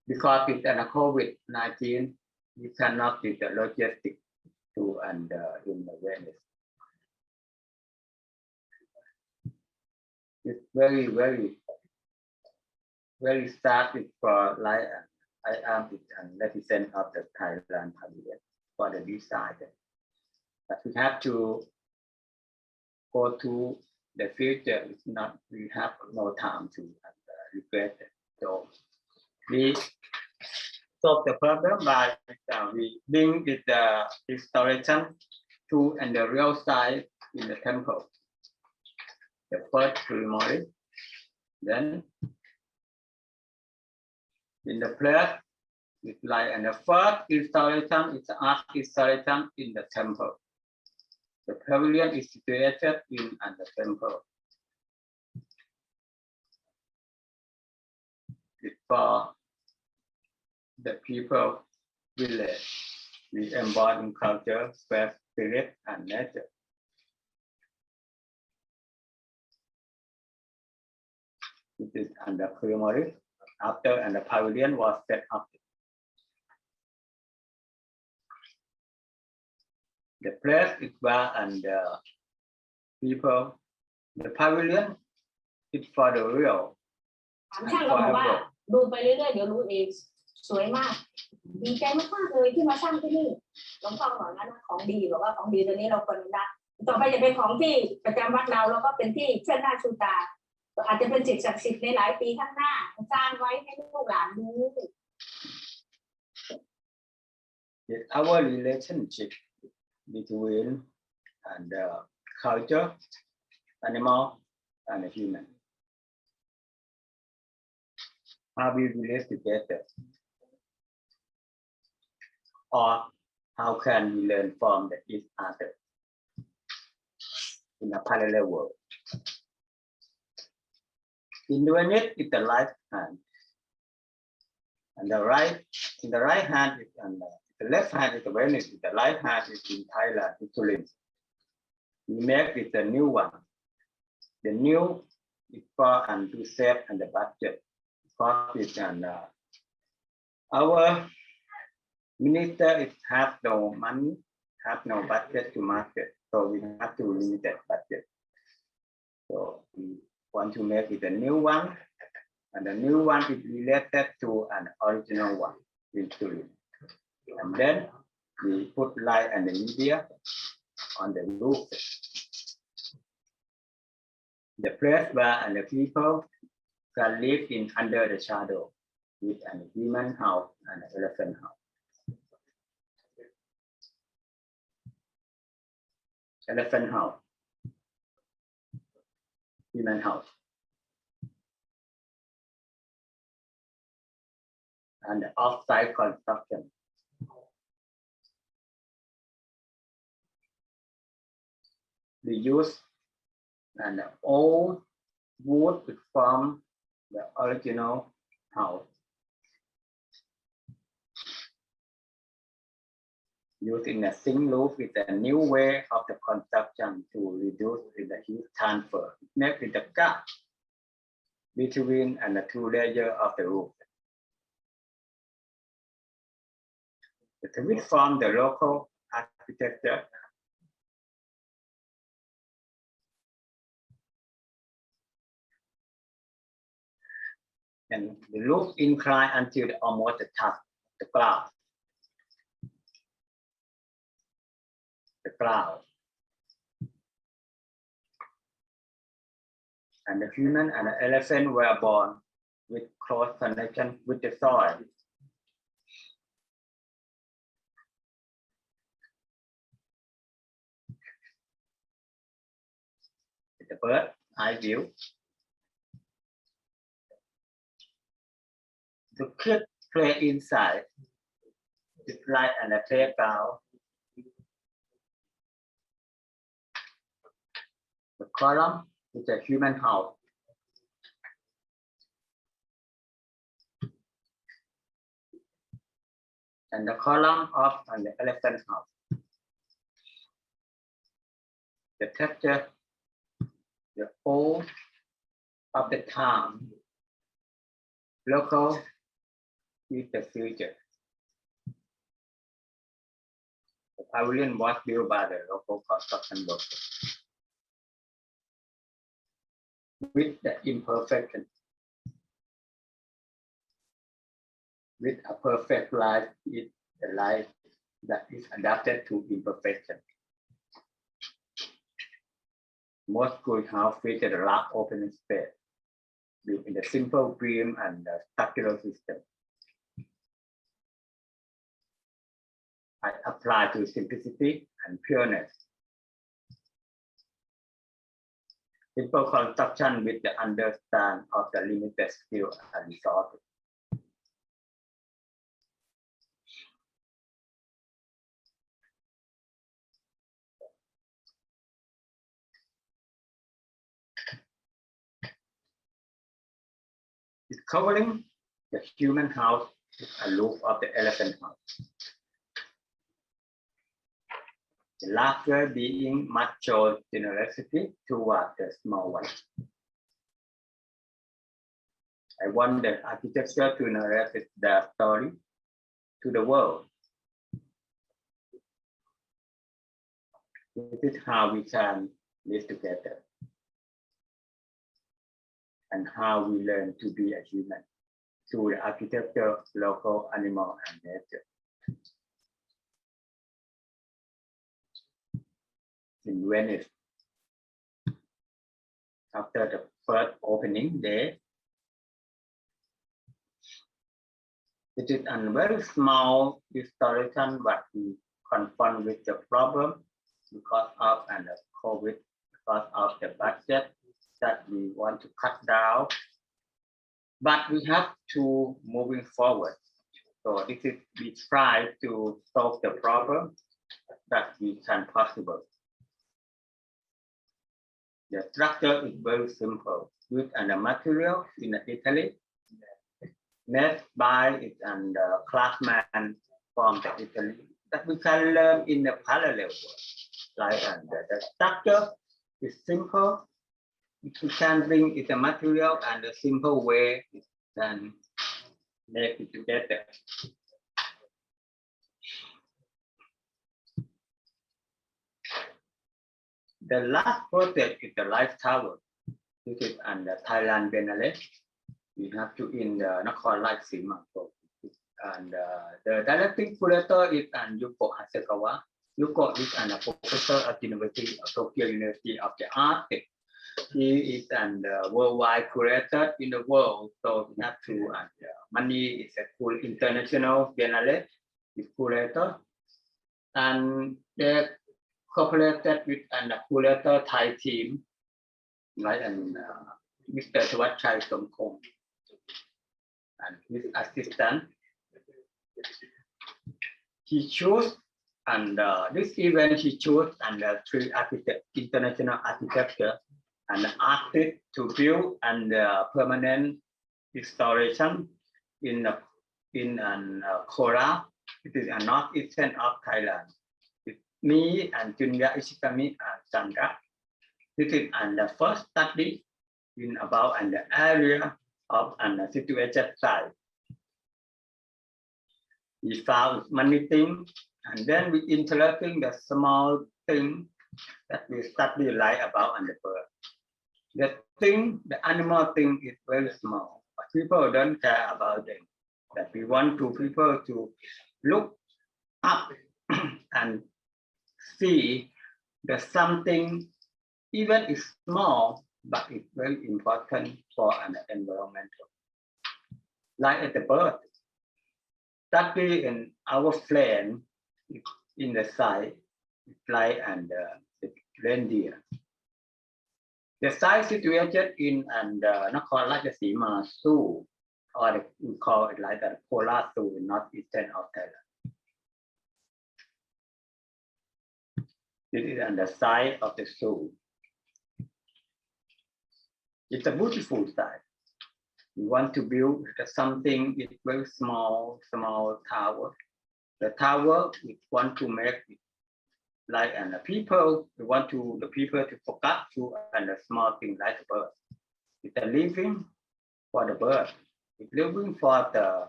Because it's an COVID-19, we cannot do the logistics to and in the Venice. It's very, very, very sad for like I am and represent of the Thailand pavilion for the design. But we have to go to the future. It's not, we have no time to regret it. So we solve the problem by we bring the installation to and the real side in the temple. The first ceremony, then in the place, it's like and the first installation is art installation in the temple. The pavilion is situated in the temple. is for the people village. We embody culture, faith, spirit, and nature. It is under ceremony after and the pavilion was set up. The place is where and people, the pavilion is for the real ถามช่างก็บอกว่าดูไปเรื่อยๆเดี๋ยวรู้เองสวยมากดีใจมากๆเลยที่มาสร้างที่นี่หลวงพ่อบอกงั้นของดีบอกว่าของดีตัวนี้เราควรรักต่อไปจะเป็นของที่ประจำวัดเราแล้วก็เป็นที่เชิดหน้าชูตาอาจจะเป็นสิ่งศักดิ์สิทธิ์ในหลายปีข้างหน้าสร้างไว้ให้ลูกหลานดู It's our relationship between and culture, animal, and human. How we relate together, or how can we learn from each other in a parallel world? In doing it, it's the left hand, and the right hand is and the left hand is the Venice, the right hand is in Thailand, in Surin. We make it a new one. The new is for and to save and the budget. Profit and our minister is have no money, have no budget to market, so we have to limit that budget. So we want to make it a new one, and the new one is related to an original one in Surin. And then we put light and the media on the roof. The place where and the people can live in under the shadow with an human house and an elephant house. Elephant house, human house, and off-site construction. We use an old wood from the original house. Using a zinc roof with a new way of the construction to reduce the heat transfer. Make it a gap between and the two layers of the roof. We form the local architecture. And the roof incline until almost touch the cloud. The cloud. And the human and the elephant were born with close connection with the soil. The bird eye view. The kids play inside. It's like an playground. The column is a human house. And the column of an elephant house. The texture, the old of the town, local with the future. The pavilion was built by the local construction workers with the imperfection. With a perfect life is the life that is adapted to imperfection. Most good house feature a large open space built in the simple beam and the structural system. I apply to simplicity and pureness. Simple construction with the understand of the limited skill and resources. It's covering The human house is a roof of the elephant house. The larger being must show generosity toward the small one. I want the architecture to narrate the story to the world. This is how we can live together and how we learn to be a human through the architecture, local, animal, and nature. In Venice, after the first opening day, it is a very small installation, but we confront with the problem because of the COVID, because of the budget that we want to cut down. But we have to moving forward. So this is we try to solve the problem that we can possible. The structure is very simple. Wood and the material in Italy, made by it and craftsman from the Italy that we can learn in the parallel world. Like the structure is simple. We can bring it a material and a simple way it can make it together. The last project is the Life Tower. This is under Thailand Benale. We have to in the Nakhon Ratchasima. And the directing curator is Yuko Hasegawa. Yuko is a professor at University of Tokyo University of the Arts. He is an worldwide curator in the world. So we have to money is a full international biennale is curator. And they cooperated with a curator Thai team, right? And Mr. Sawatchai Somkong and his assistant. He chose and this event he chose and three architects, international architecture and artists to build and permanent installation in Kora. It is a northeastern of Thailand. It's me and Junya Ishikami and Chandra. This is the first study in about the area of a situated site. We found many things, and then we interpreting the small thing that we study like about the bird. The thing, the animal thing is very small, but people don't care about them. That we want to people to look up and see that something, even is small, but it's very important for an environmental. Like the bird. Study in our friend in the site, fly and the reindeer. The site situated in Nakhon Ratchasima Zoo, or we call it like the Polar Zoo in northeastern of Thailand. This is on the side of the zoo. It's a beautiful site. We want to build something, it's very small tower. The tower, we want to make it like and the people, we want to the people to focus to and a small thing like the bird. It's a living for the bird. It's living for the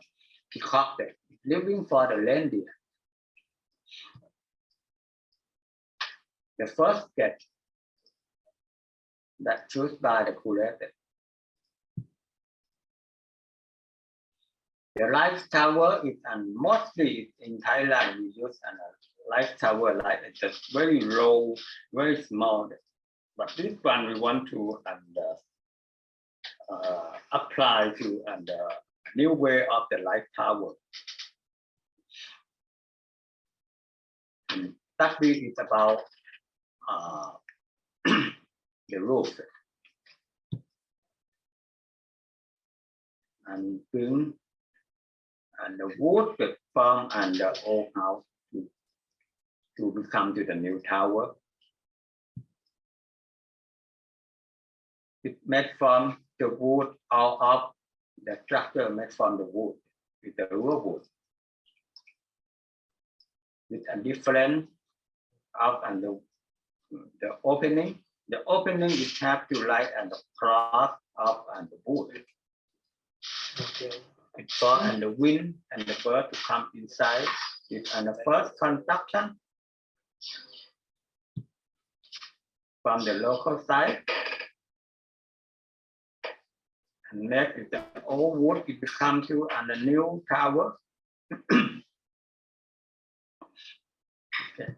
peacock. It's living for the reindeer. The first sketch that chosen by the curator. The Life Tower is mostly in Thailand. We use a Life Tower like it's just very low, very small. But this one we want to apply to a new way of the Life Tower. And that is about the roof and bring and the wood from and the old house to become to the new tower. It's made from the wood all of the structure made from the wood with the raw wood with a different of and the opening. The opening is have to light and the cross of and the wood. Okay. It's for and the wind and the bird to come inside. It's and the first construction from the local side. And next is the old wood. It become to and the new tower. Okay.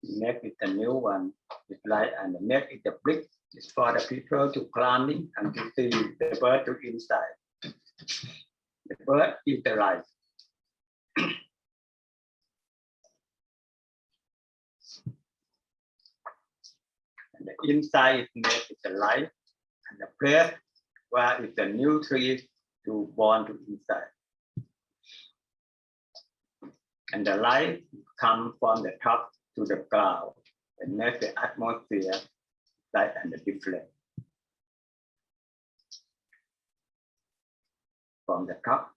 Next is the new one. It's like and the next is the brick. It's for the people to climbing and to see the bird to inside. The bird is the light. And the inside is made with the light and the place where is the new trees to born to inside. And the light come from the top to the cloud and make the atmosphere light and different. From the top,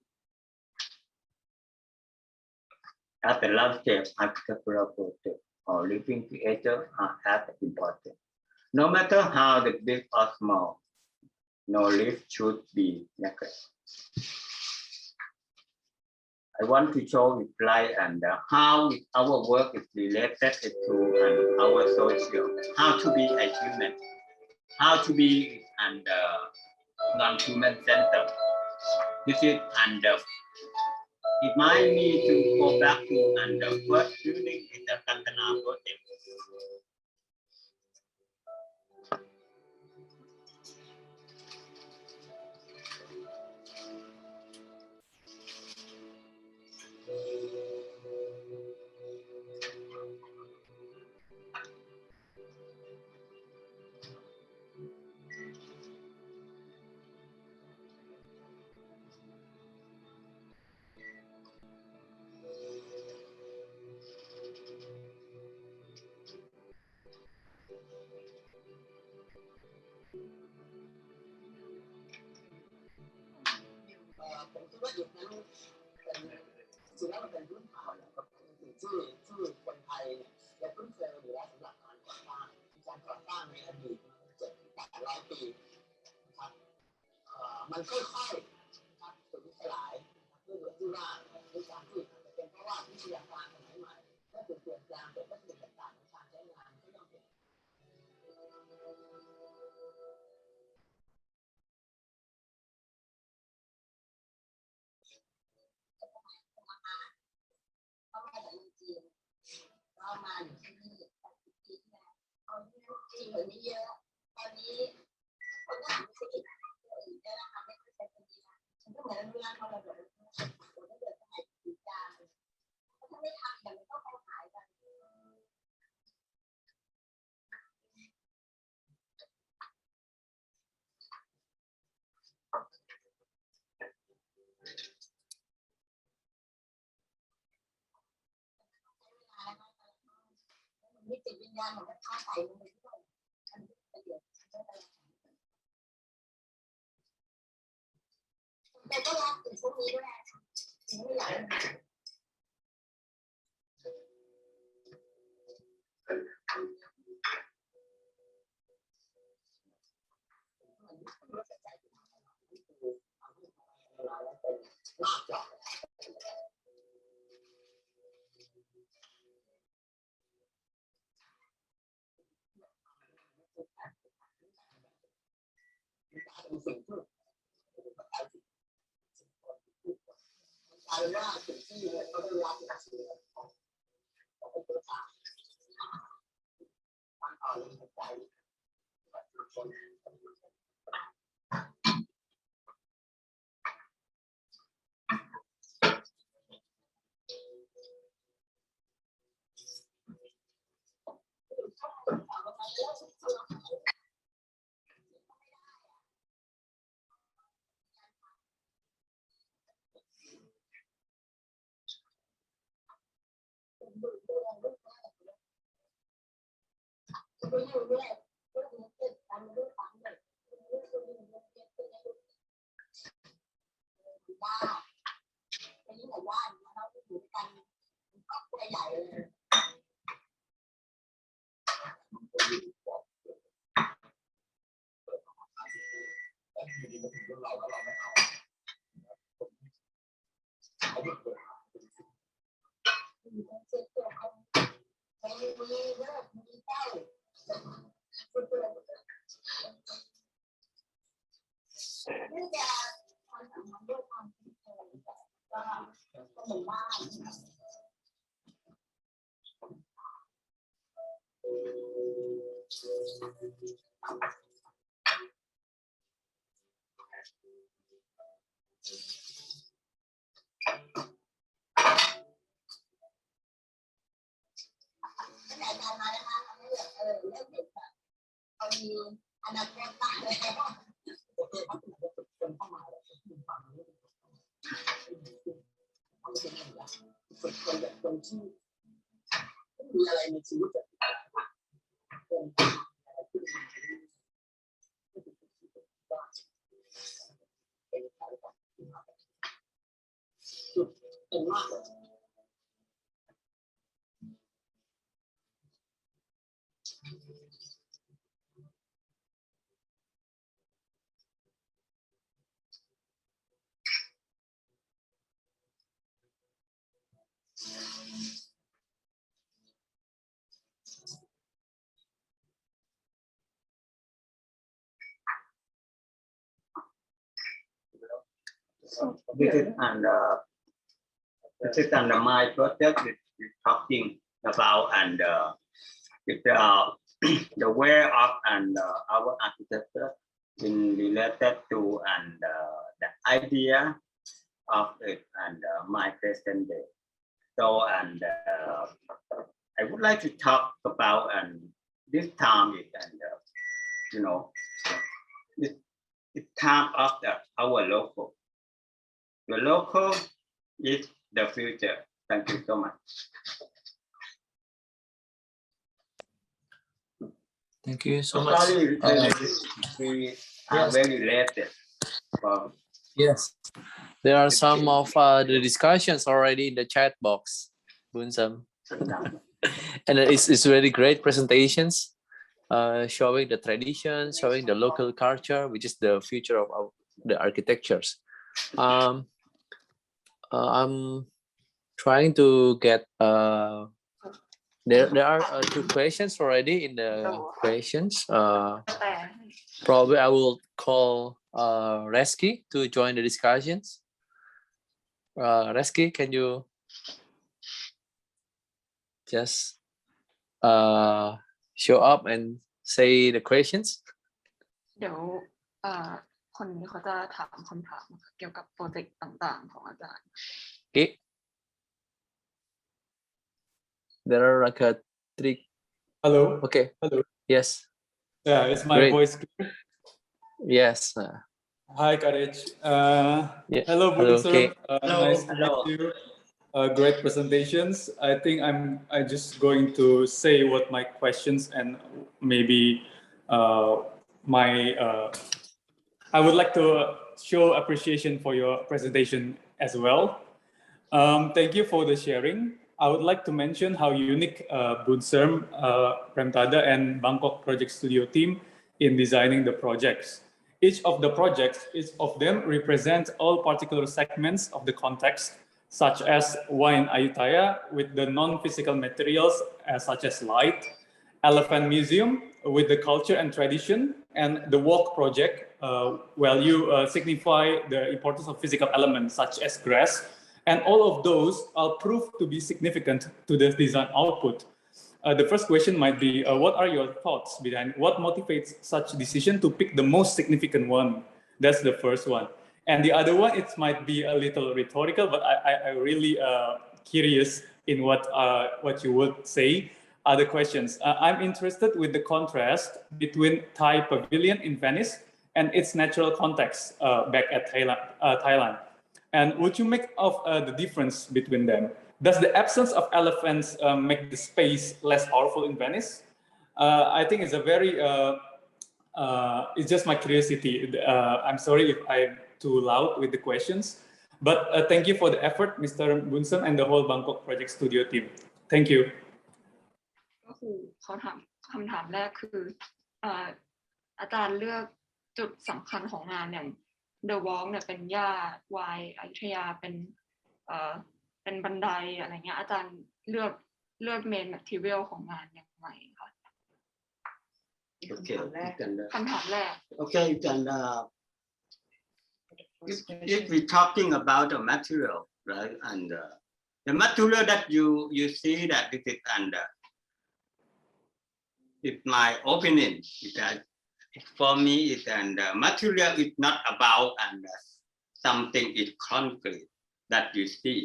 as the landscape architectural project or living creature are as important. No matter how the big or small, no leaf should be neglected. I want to show with light and how our work is related to our social, how to be a human, how to be and non-human center. This is and it might need to go back to and the first building in the Kantana project. This is under my project. We're talking about the way of our architecture in related to the idea of it my present day. So I would like to talk about this time is it's time of our local. The local is the future. Thank you so much. Thank you so much. Sorry, we are very late. Yes, there are some of the discussions already in the chat box, Boonserm. And it's really great presentations, showing the traditions, showing the local culture, which is the future of the architectures. I'm trying to get there are 2 questions already in the questions. Probably I will call Reski to join the discussions. Reski, can you just show up and say the questions? เดี๋ยวคนนี้เขาจะถามคำถามเกี่ยวกับโปรเจกต์ต่างๆของอาจารย์ Okay. There are like a 3. Hello. Okay. Hello. Yes. Yeah, is my Great. voice clear? Yes. Hi, Courage. Yeah. Hello, Hello. Boonserm. Okay. Nice to meet you. Great presentations. I think I just going to say what my questions and maybe I would like to show appreciation for your presentation as well. Thank you for the sharing. I would like to mention how unique Boonserm, Premthada, and Bangkok Project Studio team in designing the projects. Each of the projects, each of them represents all particular segments of the context, such as Wine Ayutthaya with the non-physical materials such as light, Elephant Museum with the culture and tradition, and the Walk Project, where you signify the importance of physical elements such as grass. And all of those are proved to be significant to the design output. The first question might be, what are your thoughts behind what motivates such decision to pick the most significant one? That's the first one. And the other one, it might be a little rhetorical, but I really curious in what you would say. Other questions. I'm interested with the contrast between Thai Pavilion in Venice and its natural context back at Thailand. And would you make of the difference between them? Does the absence of elephants make the space less powerful in Venice? I think it's a very, it's just my curiosity. I'm sorry if I'm too loud with the questions, but thank you for the effort, Mr. Boonserm and the whole Bangkok Project Studio team. Thank you. ก็คือเขาถามคำถามแรกคืออาจารย์เลือกจุดสำคัญของงานอย่าง The Walk เนี่ยเป็นหญ้าวายอยุธยาเป็นบันไดอะไรเงี้ยอาจารย์เลือกเมนแมททีเรียลของงานยังไงคะ Okay, you คำถามแรก okay, you can. If we're talking about the material, right, and the material that you see that it is under. In my opinion, that for me, it and material is not about and something is concrete that you see,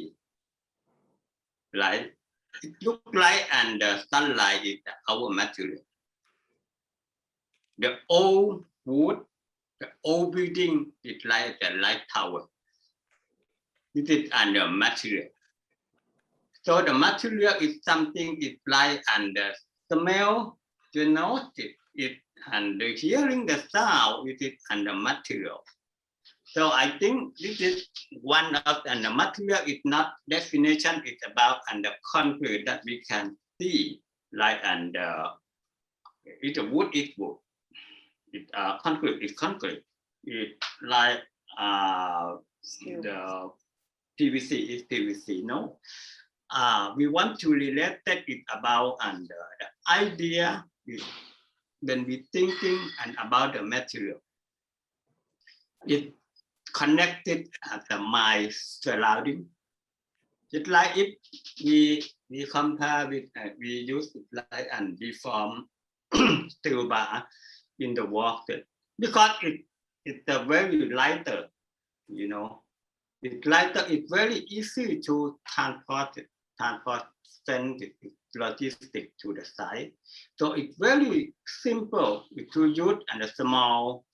right? It look like and sunlight is our material. The old wood, the old building is like the light tower. It is under material. So the material is something it's like and smell, you know, it and hearing the sound, it is under material. So I think this is one of and the material is not definition. It's about and the concrete that we can see, like and it's a wood is wood. It concrete is concrete. It like the PVC is PVC. No, we want to relate that it about and the idea is when we thinking and about the material. It connected at the my surrounding. It's like if we compare with we use it like and we form steel bar in the water because it's a very lighter, you know. It's lighter. It's very easy to send logistic to the site. So it's very simple to use and a small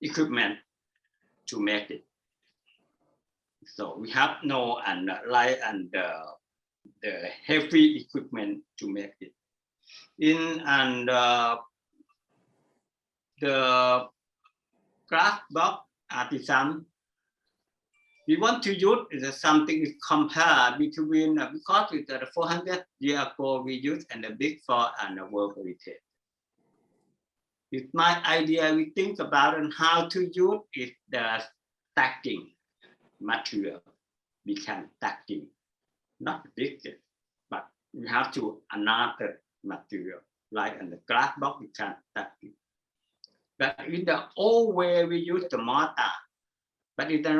equipment to make it. So we have no and light and the heavy equipment to make it. In and the glass box artisan, we want to use something is compared between because it's 400 years ago we used and the big for and the world heritage. It's my idea. We think about and how to use it the stacking material. We can stacking, not big, but we have to another material like in the glass box we can stacking. But in the old way we use the mortar, but in the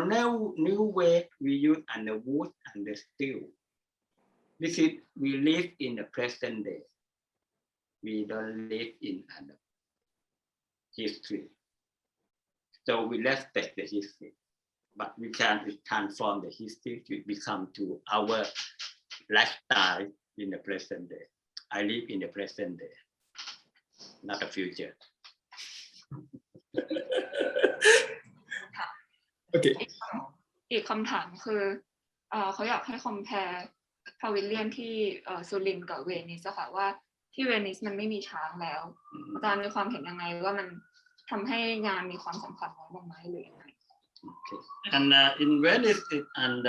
new way we use and the wood and the steel. This is we live in the present day. We don't live in history. So we respect the history, but we can transform the history to become to our lifestyle in the present day. I live in the present day, not the future. Okay. อีกคำถามคือเขาอยากให้ compare พาวิลเลียนที่สุรินทร์กับเวนิสค่ะว่าที่เวนิสมันไม่มีช้างแล้วอาจารย์มีความเห็นยังไงว่ามันทำให้งานมีความสำคัญน้อยลงไหมหรือยังไง Okay. And in Venice, and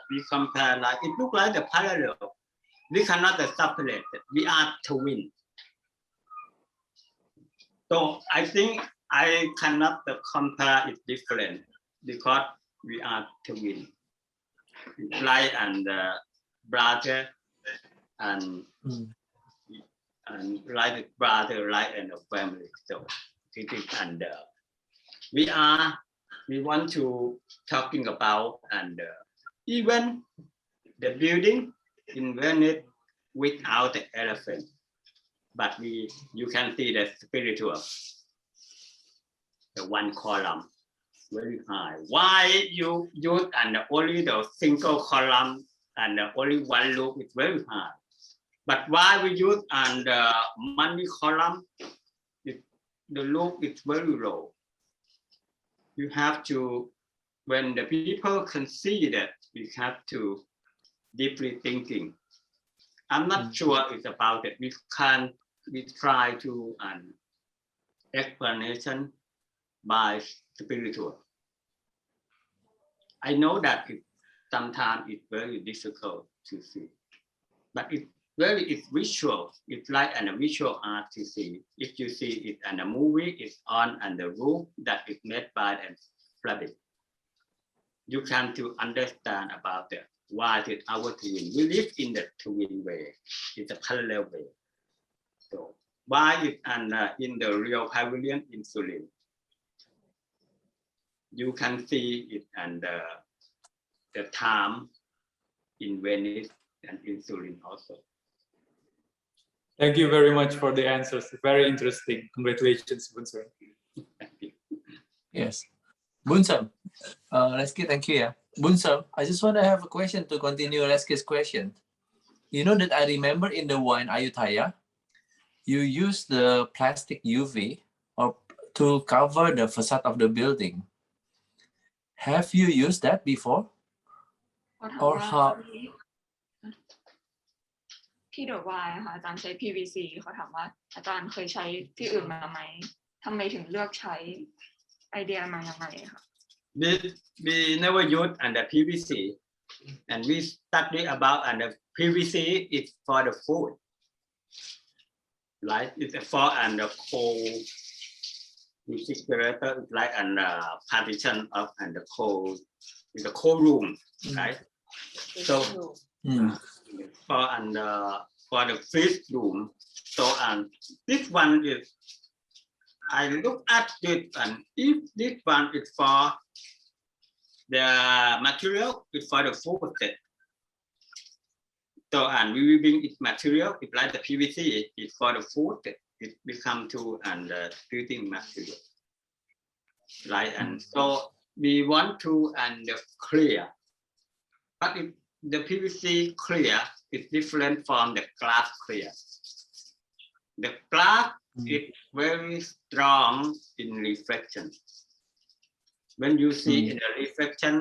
we compare like it look like the parallel. We cannot separate it. We are twin. So I think I cannot compare it different because we are twin. Like and brother and like brother, like and a family. So it is and we want to talking about and even the building in Venice without the elephant, but you can see the spiritual, the one column very high. Why you use and only the single column and only one loop is very high, but why we use and money column, the loop is very low. You have to, when the people can see that, we have to deeply thinking. I'm not sure it's about it. We try to an explanation by spiritual. I know that sometimes it's very difficult to see, but it's visual. It's like a visual art to see. If you see it in a movie, it's on the roof that is made by a fabric. You can to understand about it. Why is it our twin? We live in the twin way. It's a parallel way. So why is in the real pavilion in Surin? You can see it and the time in Venice and in Surin also. Thank you very much for the answers. Very interesting. Congratulations, Boonserm. Yes. Boonserm, Reski, thank you. Yeah. Boonserm, I just want to have a question to continue Reski's question. You know that I remember in the wine Ayutthaya, you use the plastic UV or to cover the facade of the building. Have you used that before? Or how? ที่เดอะวายค่ะอาจารย์ใช้ PVC เขาถามว่าอาจารย์เคยใช้ที่อื่นมาไหมทำไมถึงเลือกใช้ไอเดียมายังไงค่ะ We never use the PVC, and we study about the PVC is for the food, right? It's for the cold refrigerator, like partition of the cold, the cold room, right? So for the fridge room. So this one is, I look at it, and if this one is for the material, it's for the food. So we will bring its material, it's like the PVC, it's for the food. It become to building material, right? And so we want to clear, but if the PVC clear is different from the glass clear. The glass is very strong in reflection. When you see in the reflection,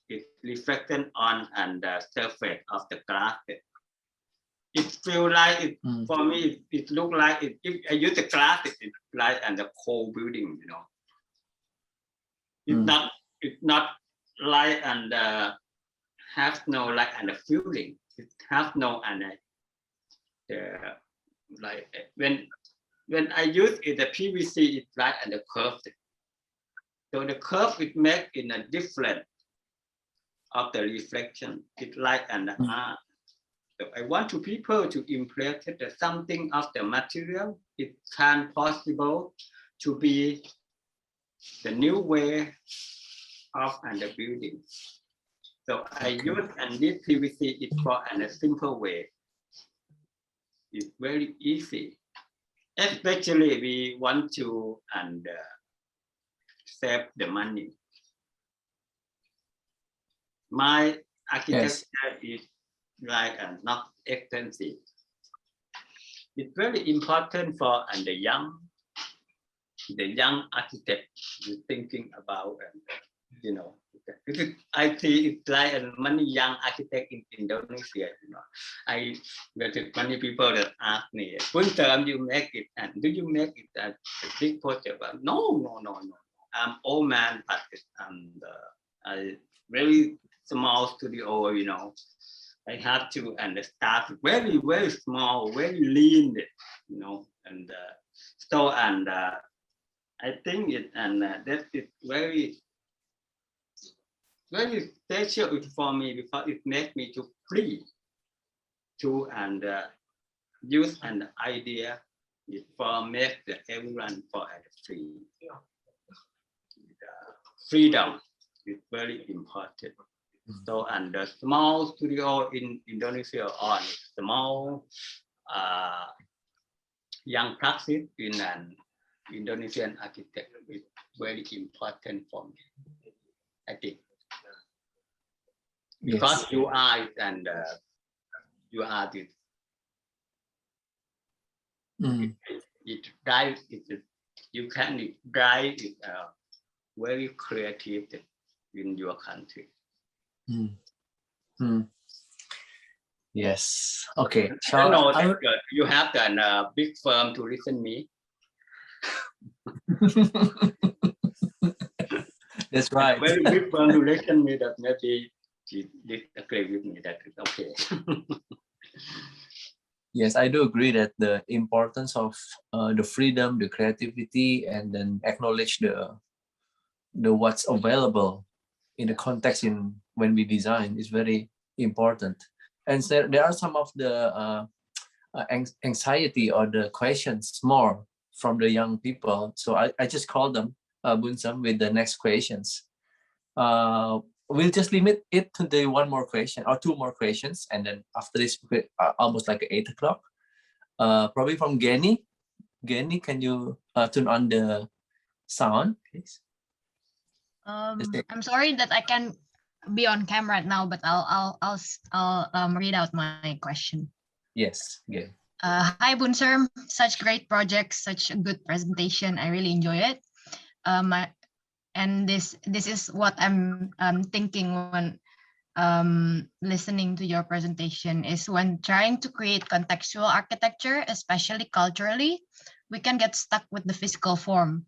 it's reflected on the surface of the glass. It feels like it, for me, it looks like it, if I use the glass, it's like the cold building, you know. It's not like has no like feeling. It has no like when I use it, the PVC it's like the curve. So the curve it make in a different of the reflection. It's like art. So I want to people to impress that something of the material it can possible to be the new way of the building. So I use this PVC it for a simple way. It's very easy. Especially we want to save the money. My architecture is like not expensive. It's very important for the young architect thinking about you know. I see it's like many young architects in Indonesia. You know, I get many people that ask me, "Boonserm, you make it, and do you make it a big project?" But no. I'm old man, but I very small studio. You know, I have to start very small, very lean. You know, so I think it that is very special for me because it makes me to free to use an idea for make everyone for free. Freedom is very important. So the small studio in Indonesia or small young practice in an Indonesian architect is very important for me. I think. Because you are you are this. It drive it. You can drive it very creative in your country. Yes. Okay. I Shall know I that would- you have a big firm to listen me. That's right. Very big firm to listen me that maybe she disagree with me. That is okay. Yes, I do agree that the importance of the freedom, the creativity, and then acknowledge the what's available in the context in when we design is very important. And so there are some of the anxiety or the questions more from the young people. So I just call them Boonserm with the next questions. We'll just limit it to the one more question or two more questions, and then after this, almost like 8 o'clock. Probably from Genny. Genny, can you turn on the sound, please? I'm sorry that I can be on camera right now, but I'll read out my question. Yes. Yeah. Hi Boonserm, such great projects, such a good presentation. I really enjoy it. And this is what I'm thinking when listening to your presentation is when trying to create contextual architecture, especially culturally, we can get stuck with the physical form.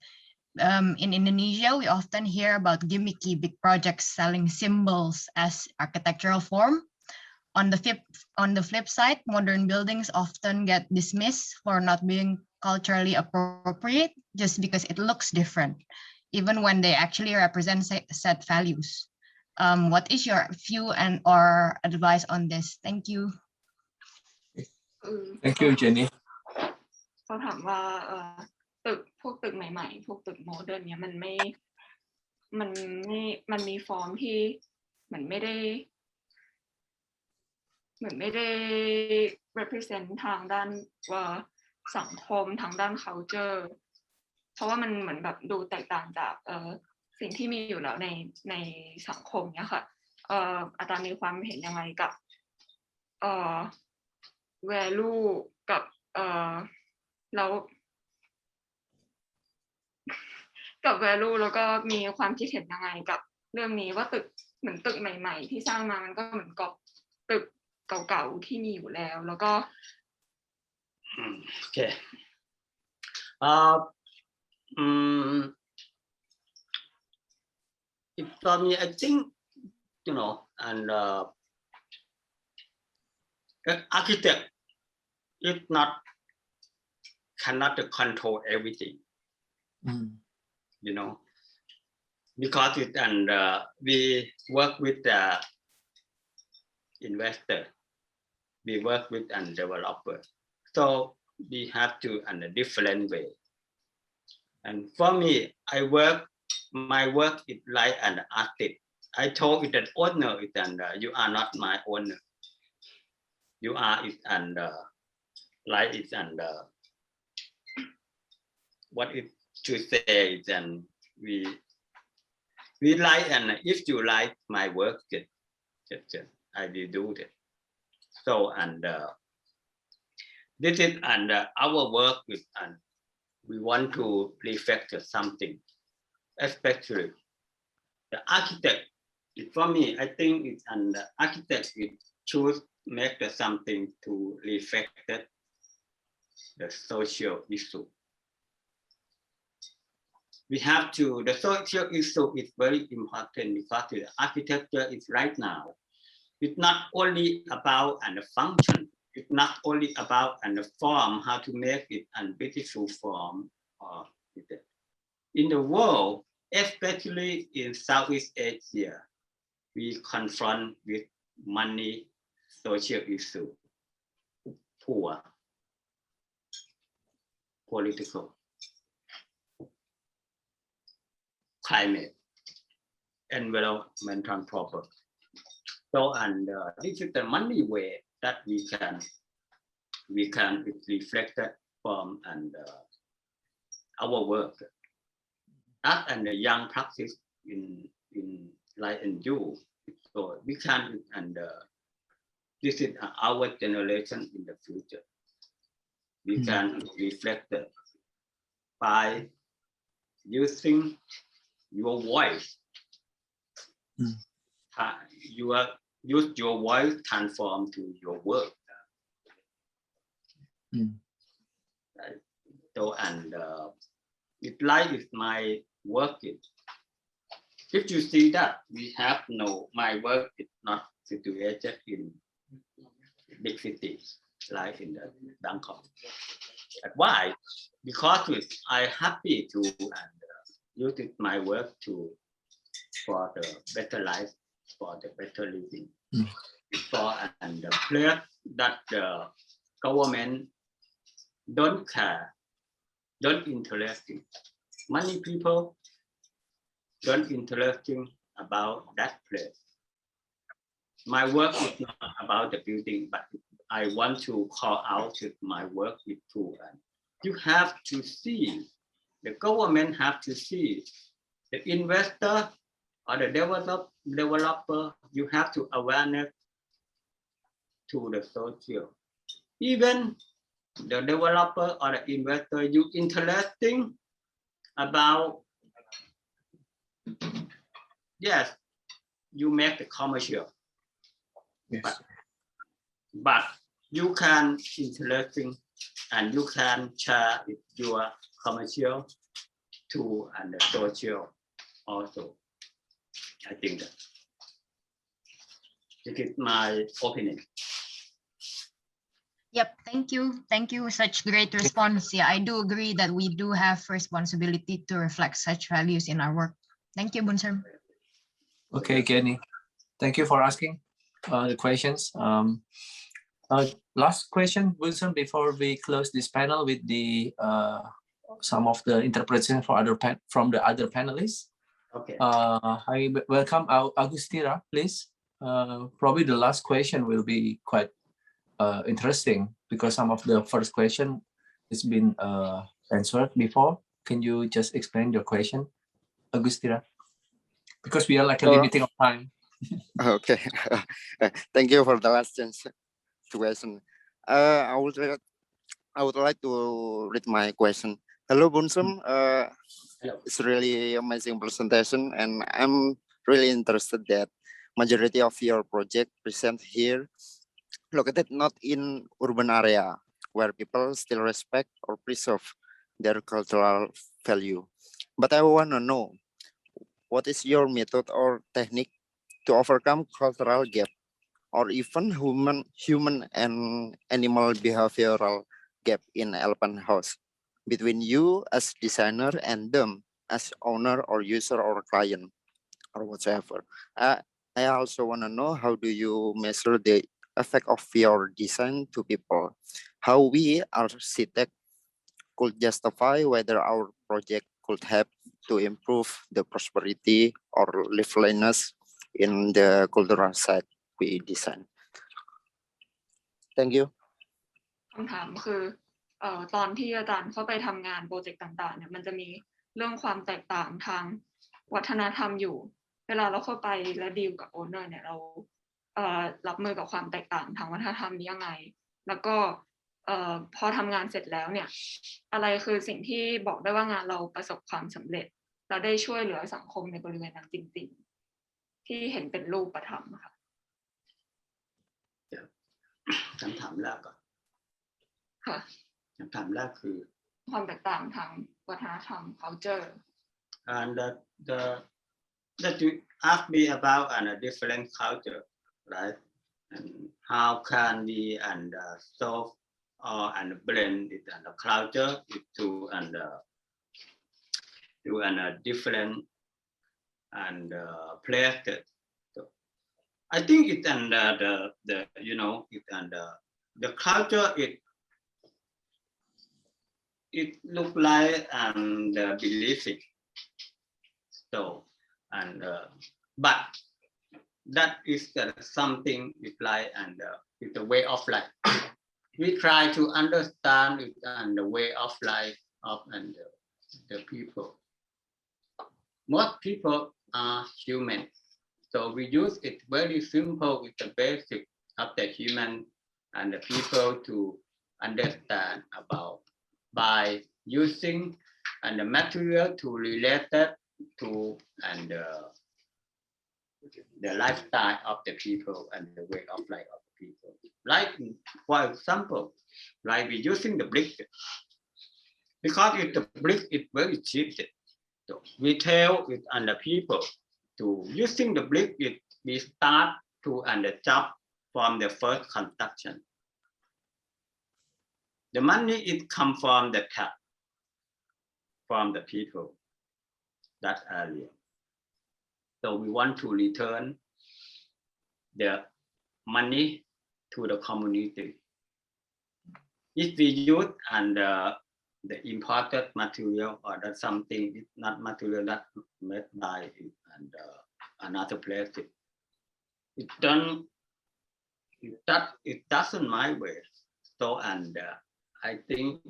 In Indonesia, we often hear about gimmicky big projects selling symbols as architectural form. On the flip side, modern buildings often get dismissed for not being culturally appropriate just because it looks different, even when they actually represent set values. What is your view and or advice on this? Thank you. Thank you, Jenny. เขาถามว่าตึกใหม่ๆพวกตึกโมเดิร์นเนี่ยมันมีฟอร์มที่เหมือนไม่ได้ represent ทางด้านสังคมทางด้าน culture เพราะว่ามันเหมือนแบบดูแตกต่างจากสิ่งที่มีอยู่แล้วในสังคมเนี่ยค่ะอาจารย์มีความเห็นยังไงกับvalue กับแล้วกับ value แล้วก็มีความคิดเห็นยังไงกับเรื่องนี้ว่าตึกเหมือนตึกใหม่ๆที่สร้างมามันก็เหมือนกับตึกเก่าๆที่มีอยู่แล้วแล้วก็ Okay. For me, I think and architect is cannot control everything. Because we work with the investor, we work with a developer, so we have to in a different way. And for me, my work is like an artist. I told it that owner is you are not my owner. You are it like it what it should say is we like if you like my work, I will do it. So this is our work with we want to reflect something, especially the architect. For me, I think it's an architect should make something to reflect the social issue. We have to, the social issue is very important because the architecture is right now. It's not only about the function. It's not only about the form, how to make it a beautiful form. In the world, especially in Southeast Asia, we confront with money, social issue, poor, political, climate, environmental problem. So this is the money way that we can reflect that from our work. That and the young practice in like and you. So we can this is our generation in the future. We can reflect that by using your voice, your use your voice transform to your work. Right? So and it like is my work. If you see that we have no, my work is not situated in big cities like in the Bangkok. But why? Because I happy to use it, my work for the better life, for the better living, for and the place that the government don't care, don't interesting. Many people don't interesting about that place. My work is not about the building, but I want to call out that my work is too. And you have to see, the government have to see, the investor or the developer, you have to awareness to the social. Even the developer or the investor, you interesting about, yes, you make the commercial. Yes. But you can interesting and you can share your commercial to and the social also. I think that it is my opinion. Yep, thank you. Thank you. Such great response. Yeah, I do agree that we do have responsibility to reflect such values in our work. Thank you, Boonserm. Okay, Kenny. Thank you for asking the questions. Last question, Boonserm, before we close this panel with the some of the interpretation for from the other panelists. Okay. I welcome Agustira, please. Probably the last question will be quite interesting because some of the first question has been answered before. Can you just explain your question, Agustira? Because we are like a limiting of time. Okay. Thank you for the last chance to question. I would like to read my question. Hello, Boonserm. It's really amazing presentation, and I'm really interested that majority of your project present here located not in urban area where people still respect or preserve their cultural value. But I want to know, what is your method or technique to overcome cultural gap or even human and animal behavioral gap in elephant house between you as designer and them as owner or user or client or whatever. I also want to know, how do you measure the effect of your design to people? How we architect could justify whether our project could help to improve the prosperity or liveliness in the cultural site we design. Thank you. คำถามคือตอนที่อาจารย์เข้าไปทำงานโปรเจกต์ต่างๆเนี่ยมันจะมีเรื่องความแตกต่างทางวัฒนธรรมอยู่เวลาเราเข้าไปและดีลกับโอนเนอร์เนี่ยเรารับมือกับความแตกต่างทางวัฒนธรรมนี้ยังไงแล้วก็พอทำงานเสร็จแล้วเนี่ยอะไรคือสิ่งที่บอกได้ว่างานเราประสบความสำเร็จเราได้ช่วยเหลือสังคมในบริเวณนั้นจริงๆที่เห็นเป็นรูปธรรมค่ะคำถามแรกก่อน ค่ะ คำถามแรกคือ ความแตกต่างทางวัฒนธรรม culture and that you ask me about a different culture, right? And how can we solve and blend it and the culture to a different and place. So I think it and the you know it and the culture it look like and believing. So and but that is something with life and with the way of life. We try to understand it and the way of life of and the people. Most people are human, so we use it very simple with the basic of the human and the people to understand about by using and the material to relate that to and the lifestyle of the people and the way of life of the people. Like, for example, like we using the brick, because the brick is very cheap. So we tell it and the people to using the brick, we start to and the job from the first construction. The money it come from the tap, from the people, that area. So we want to return the money to the community. If we use and the imported material or that something is not material that made by and another place, it doesn't my way. So and I think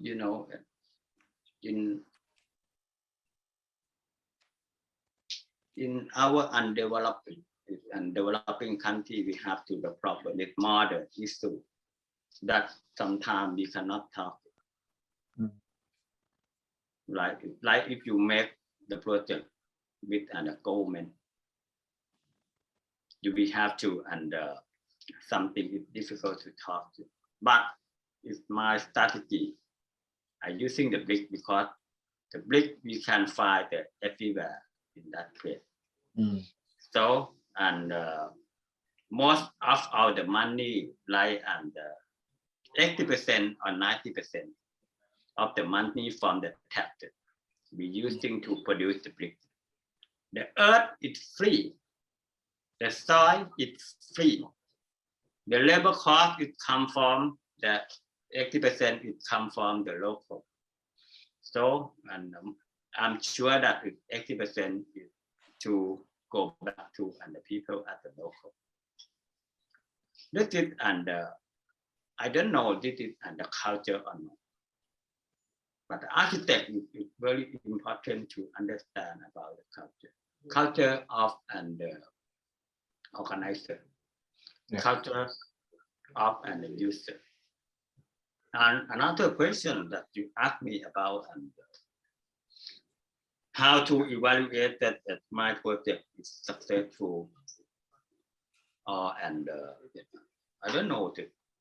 in our undeveloping and developing country, we have to the problem with modern issue that sometimes we cannot talk. Like if you make the project with the government, you will have to and something is difficult to talk to. But it's my strategy. I'm using the brick because the brick we can find everywhere in that place. So and most of all the money, like and 80% or 90% of the money from the tap we using to produce the brick. The earth is free. The soil is free. The labor cost it come from the 80% it come from the local. So and I'm sure that 80% is to go back to and the people at the local. This is and I don't know this is and the culture or not. But the architect is very important to understand about the culture of and organizer, culture of and the user. And another question that you asked me about and how to evaluate that my project is successful, and I don't know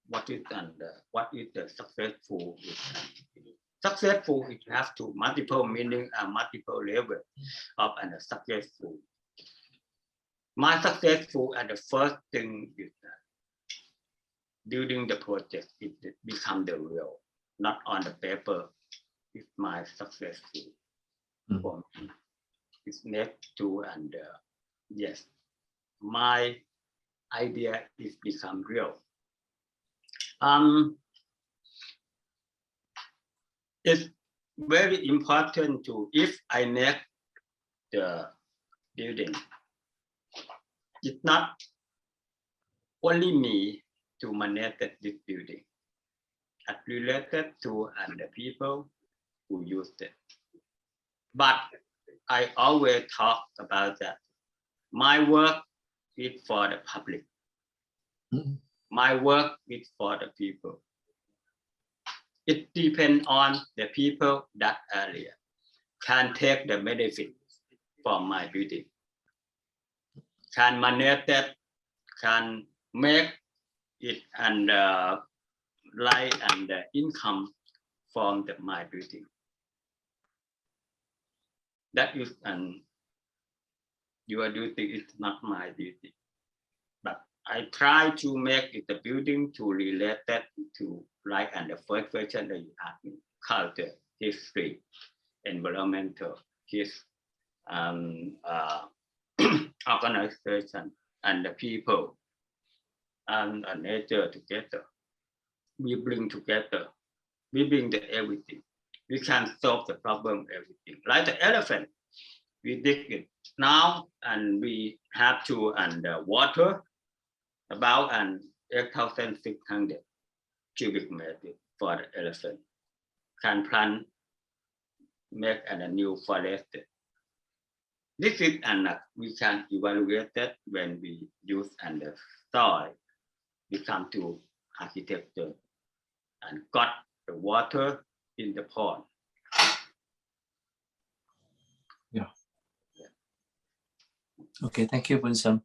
what is and what is the successful. Successful, it has to multiple meaning and multiple level of and successful. My successful and the first thing is that during the project it become the real, not on the paper. It's my successful. For me. It's next to and yes, my idea is become real. It's very important to if I make the building, it's not only me to manage this building. It's related to and the people who use it. But I always talk about that. My work is for the public. My work is for the people. It depends on the people that area can take the benefit from my building, can manage that, can make it and life and income from my building. That is your duty is not my duty. But I try to make it the building to relate that to like and the first question that you asked me, culture, history, environmental, his organization and the people and nature together. We bring together. We bring the everything. We can solve the problem everything. Like the elephant, we dig it now and we have to and water about 8,600 cubic meters for the elephant. Can plant, make a new forest. This is and we can evaluate that when we use and the soil. We come to architecture and got the water in the pond. Okay, thank you, Boonserm.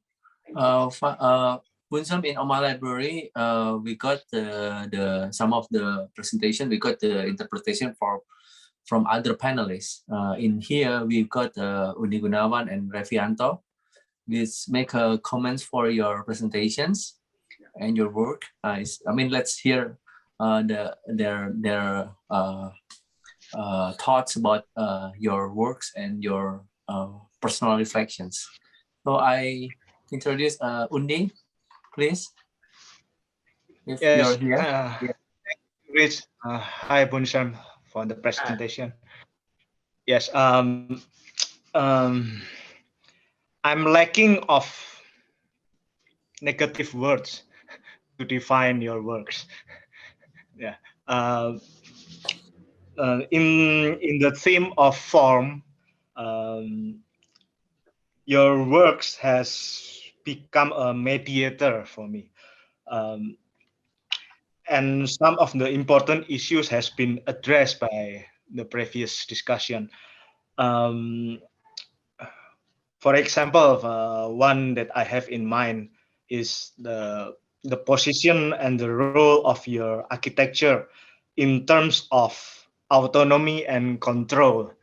Boonserm, in our library, we got the some of the presentation. We got the interpretation from other panelists. In here, we've got Uni Gunawan and Revianto. Please make comments for your presentations and your work. I mean, let's hear their thoughts about your works and your personal reflections. So I introduce Undi, please. If you're here. Rich, hi Boonserm for the presentation. Yes, I'm lacking of negative words to define your works. Yeah. In the theme of form, your works has become a mediator for me. And some of the important issues has been addressed by the previous discussion. For example, one that I have in mind is the position and the role of your architecture in terms of autonomy and control.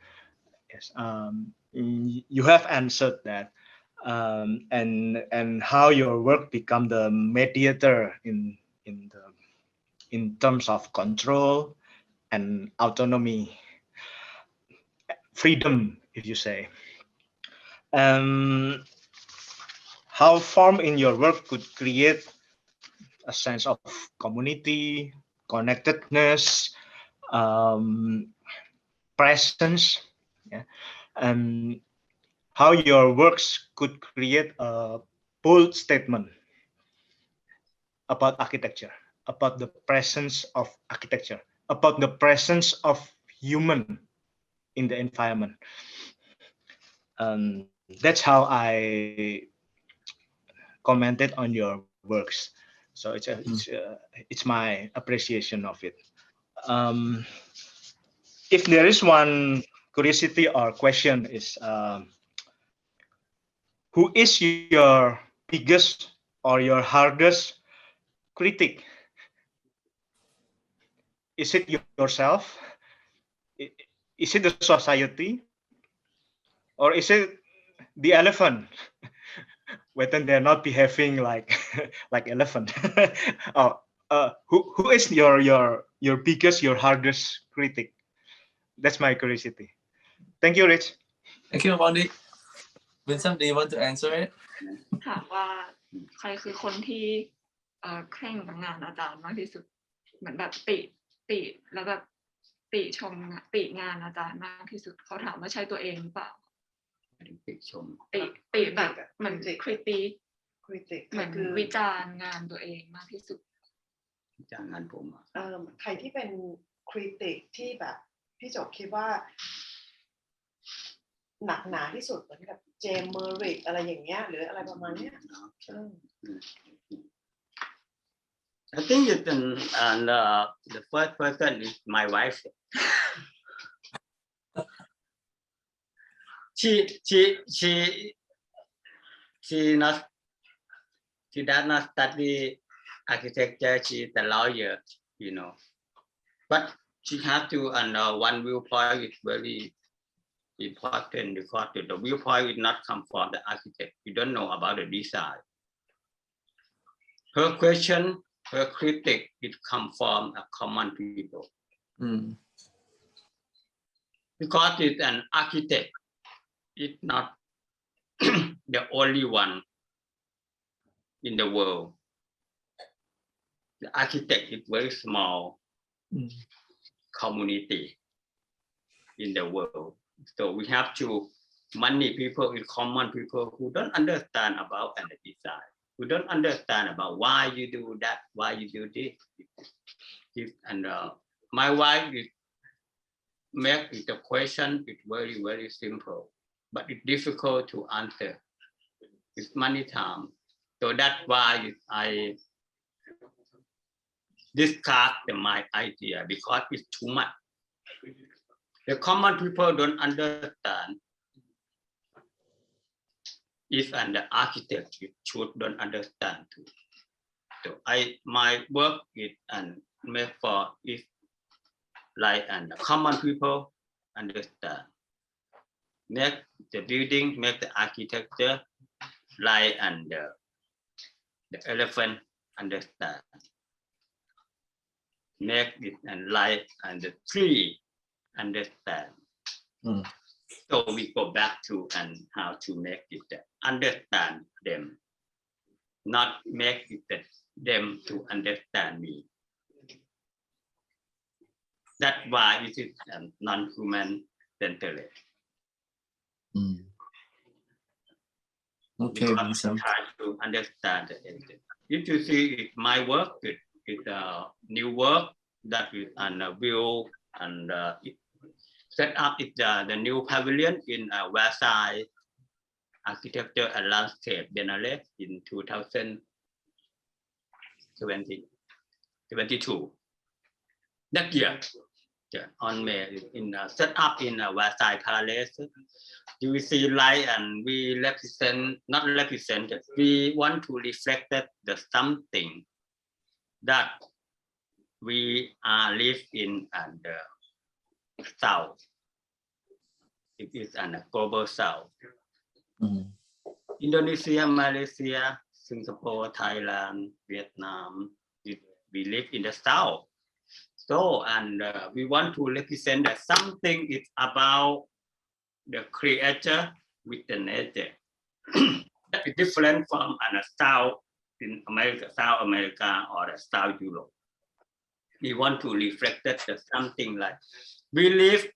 Yes, you have answered that, and how your work become the mediator in terms of control and autonomy, freedom, if you say. How form in your work could create a sense of community, connectedness, presence, yeah, and how your works could create a bold statement about architecture, about the presence of architecture, about the presence of human in the environment. That's how I commented on your works. So it's my appreciation of it. If there is one curiosity or question is, who is your biggest or your hardest critic? Is it yourself? Is it the society? Or is it the elephant? Whether they're not behaving like like elephant. Oh, who is your biggest, your hardest critic? That's my curiosity. Thank you, Rich. Thank you, Bondi. Vincent, do you want to answer it? ถามว่าใครคือคนที่เคร่งกับงานอาจารย์มากที่สุดเหมือนแบบติแล้วแบบติชมติงานอาจารย์มากที่สุดเขาถามว่าใช่ตัวเองหรือเปล่าติชมติแบบเหมือนคริติเหมือนวิจารณ์งานตัวเองมากที่สุดวิจารณ์งานผมใครที่เป็นคริติกที่แบบพี่จบคิดว่าหนักหนาที่สุดเหมือนกับเจมส์เมอริกอะไรอย่างเงี้ยหรืออะไรประมาณเนี้ยI think you can, and the first person is my wife. She does not study architecture. She's a lawyer, you know, but she has to. And one viewpoint is very important because the viewpoint will not come from the architect. You don't know about the design. Her question, her critic, it come from a common people. Because it's an architect, it's not the only one in the world. The architect is very small community in the world. So we have to many people in common people who don't understand about the design, who don't understand about why you do that, why you do this. And my wife is make the question is very, very simple, but it's difficult to answer. It's many times. So that's why I discard my idea because it's too much. The common people don't understand. if and the architect should don't understand too. So my work is and make for if like and the common people understand. Make the building, make the architecture like and the elephant understand. Make it and like and the tree understand. So we go back to and how to make it understand them, not make it them to understand me. That's why it is non-human centered. Okay, Boonserm. Try to understand it. If you see my work, it's a new work that is and will and set up it the new pavilion in Versailles Architecture and Landscape Biennale in 2022. That year, on May, in set up in Versailles Palace. You will see light and we represent, not represent, we want to reflect the something that we are live in and south. It is a global south. Indonesia, Malaysia, Singapore, Thailand, Vietnam, we live in the south. So, and we want to represent that something is about the creator with the nature. That is different from South in America, South America or South Europe. We want to reflect that something like we live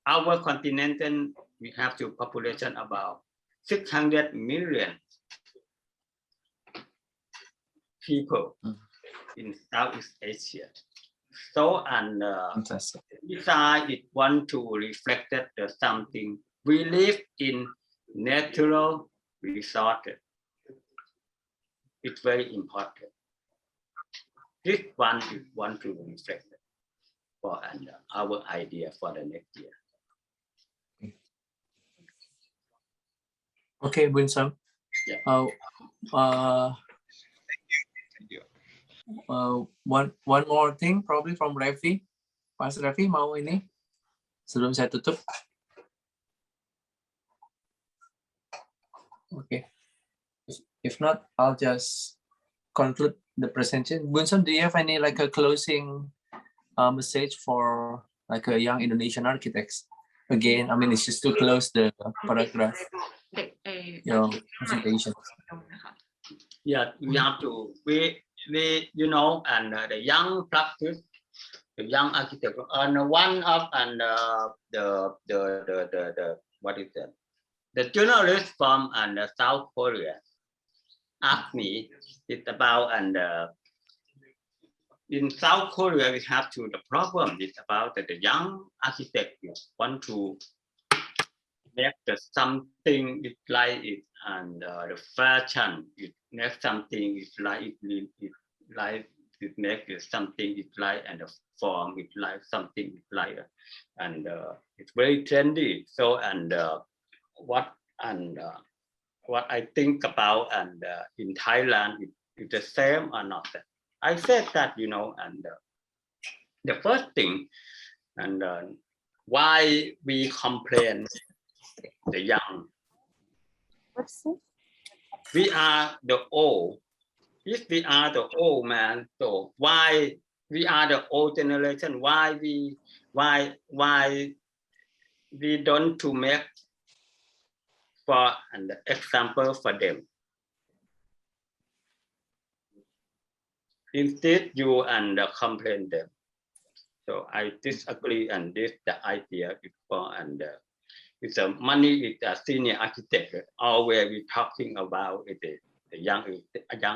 our continent, and we have to population about 600 million people in Southeast Asia. So and besides, it want to reflect that something we live in natural resources. It's very important. This one is want to reflect for and our idea for the next year. Okay, Boonserm. Yeah. One more thing probably from Raffi. Mas Raffi mau ini sebelum saya tutup. Okay. If not, I'll just conclude the presentation. Boonserm, do you have any like a closing message for like a young Indonesian architects? Again, I mean, it's just to close the paragraph. Your presentation. Yeah, we have to we you know and the young practice, the young architect, and one of and the what is that? The journalist from and South Korea asked me it's about and in South Korea we have to the problem is about that the young architect want to make the something it like it and the fashion it make something it like it like it make something it like and the form it like something it like and it's very trendy. So and what I think about and in Thailand it's the same or not. I said that you know and the first thing and why we complain the young. We are the old. If we are the old man, so why we are the old generation? Why we don't to make for an example for them? Instead, you and complain them. So I disagree, and this the idea before and. It's a money. It's a senior architect. Always we talking about it. The young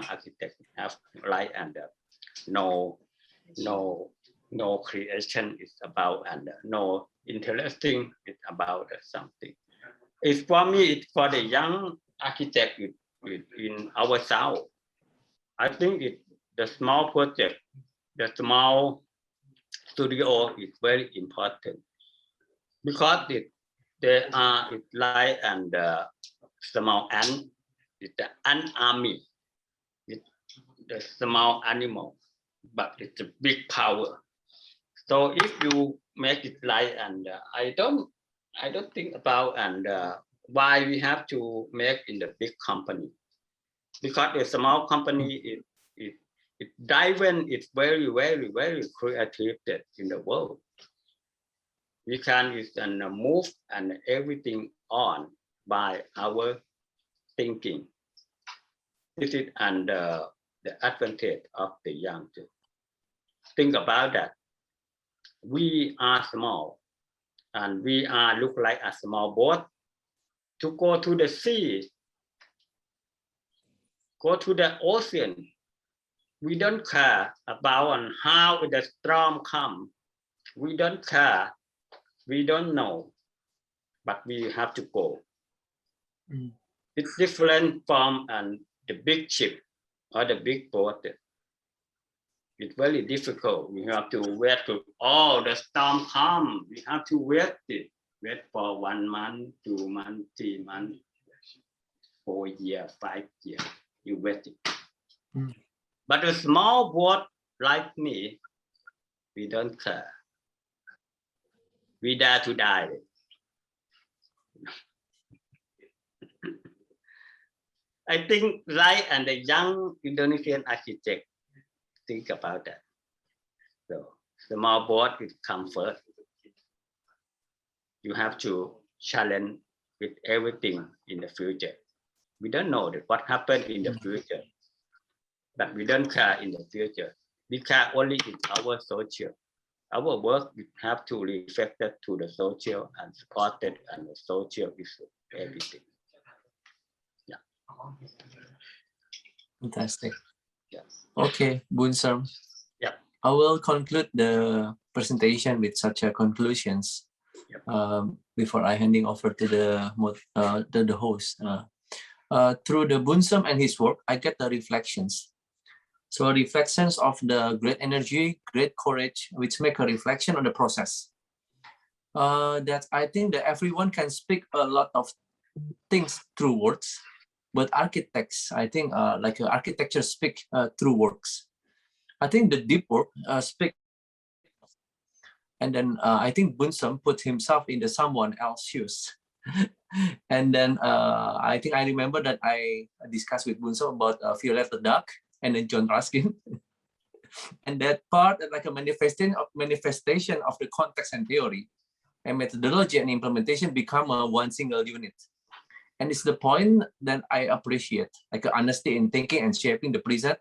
architect have right and no creation is about and no interesting. It's about something. It's for me. It's for the young architect in our south. I think the small project, the small studio is very important because they are like and small ant, it's the ant army. It's the small animal, but it's a big power. So if you make it like, and I don't think about and why we have to make in the big company, because the small company it driven it's very creative in the world. We can move and everything on by our thinking. This is the advantage of the young too. Think about that. We are small and we are look like a small boat to go to the sea, go to the ocean. We don't care about how the storm come. We don't care. We don't know, but we have to go. It's different from the big ship or the big boat. It's very difficult. We have to wait to the storm come. We have to wait for 1 month, 2 months, 3 months, 4 years, 5 years. You wait it. But a small boat like me, we don't care. We dare to die. I think Rai and the young Indonesian architect think about that. So small boat will come first. You have to challenge with everything in the future. We don't know what happened in the future, but we don't care in the future. We care only in our social. Our work we have to reflect that to the social and support it and the social issue, everything. Yeah. Fantastic. Yeah. Okay, Boonserm. Yeah. I will conclude the presentation with such conclusions before I handing over to the host. Through the Boonserm and his work, I get the reflections. So reflections of the great energy, great courage, which make a reflection on the process. That I think that everyone can speak a lot of things through words, but architects, I think like architecture speak through works. I think the deep work speak. And then I think Boonserm put himself into someone else's shoes. And then I think I remember that I discussed with Boonserm about Violetta Duck and then John Ruskin. And that part like a manifestation of the context and theory and methodology and implementation become one single unit. And it's the point that I appreciate, like honesty in thinking and shaping the present,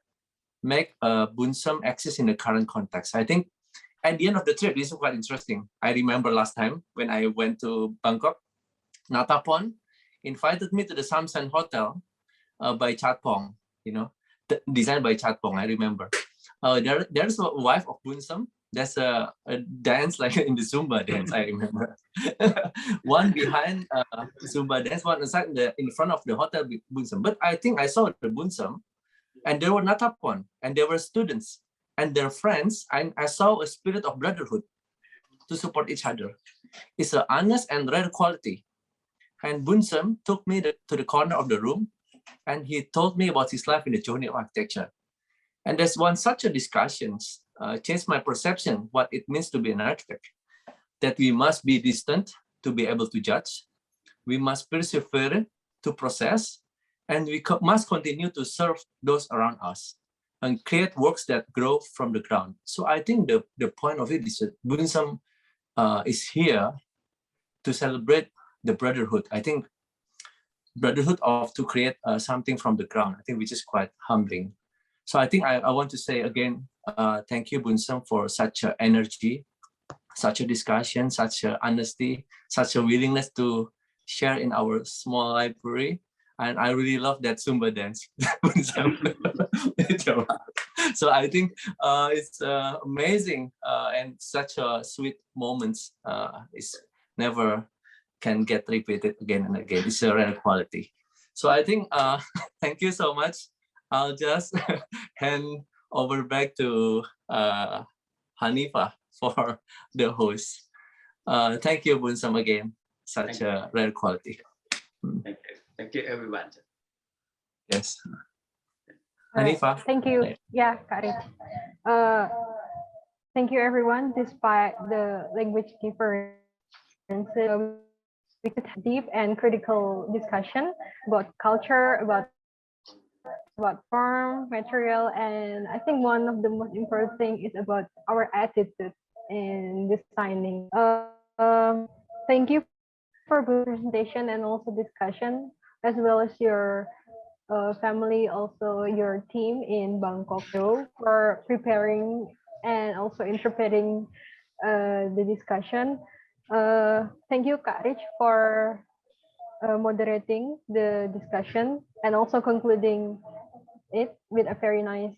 make Boonserm exist in the current context. I think at the end of the trip, this is quite interesting. I remember last time when I went to Bangkok, Natapon invited me to the Samsan Hotel by Chatpong, designed by Chatpong, I remember. There's a wife of Boonserm. There's a dance like in the Zumba dance, I remember. One behind Zumba dance, one aside in front of the hotel with Boonserm. But I think I saw the Boonserm and there were Natapon and there were students and their friends. And I saw a spirit of brotherhood to support each other. It's an honest and rare quality. And Boonserm took me to the corner of the room and he told me about his life in the journey of architecture. And there's one such a discussion changed my perception what it means to be an architect. That we must be distant to be able to judge. We must persevere to process, and we must continue to serve those around us and create works that grow from the ground. So I think the point of it is that Boonserm is here to celebrate the brotherhood. I think brotherhood of to create something from the ground, I think, which is quite humbling. So I think I want to say again, thank you, Boonserm, for such energy, such a discussion, such a honesty, such a willingness to share in our small library. And I really love that Zumba dance. So I think it's amazing and such a sweet moments. It's never can get repeated again and again. It's a rare quality. So I think thank you so much. I'll just hand over back to Hanifa for the host. Thank you, Boonserm, again. Such a rare quality. Thank you. Thank you, everyone. Yes. All right. Hanifa. Thank you. Yeah, got it. Thank you, everyone. Despite the language differences, we could have deep and critical discussion about culture, about form, material, and I think one of the most important thing is about our attitude in designing. Thank you for good presentation and also discussion, as well as your family, also your team in Bangkok for preparing and also interpreting the discussion. Thank you, Kak Rich, for moderating the discussion and also concluding it with a very nice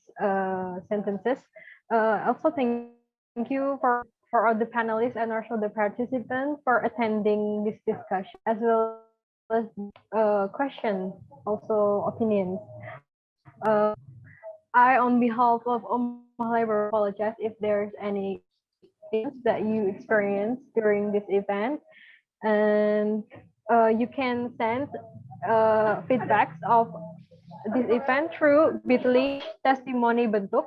sentences. Also, thank you for all the panelists and also the participants for attending this discussion, as well as questions, also opinions. I, on behalf of Omaha Library, apologize if there's any things that you experienced during this event, and you can send feedbacks of this event through bit.ly testimoni bentuk.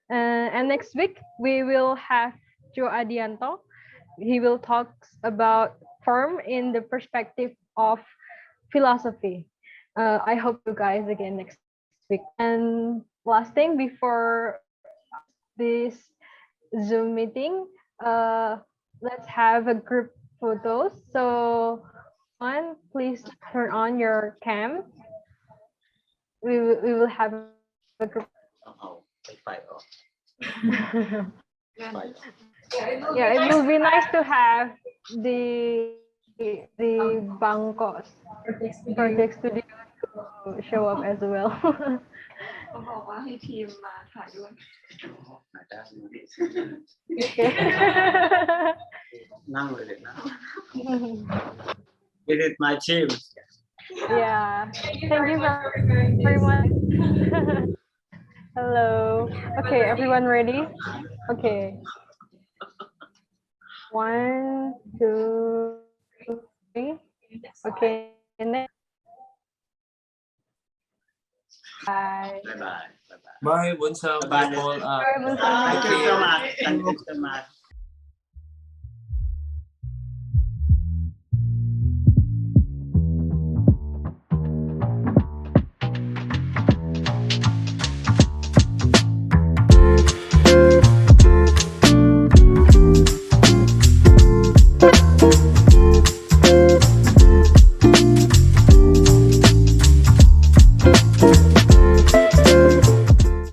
And next week we will have Joe Adianto. He will talk about form in the perspective of philosophy. I hope you guys again next week. And last thing before this Zoom meeting, let's have a group photos. So one, please turn on your cam. We will have a group. Yeah, it will be nice to have the Bangkok project studio to show up as well. เขาบอกว่าให้ทีมมาถ่ายด้วย นั่งเลยนะ It is my team. Yeah, thank you very much. Hello. Okay, everyone ready? Okay. 1, 2, 3. Okay. Next. Bye. Bye bye. Bye, Boonserm. Bye. All, Bye, Boonserm. Thank you so much. Thank you so much.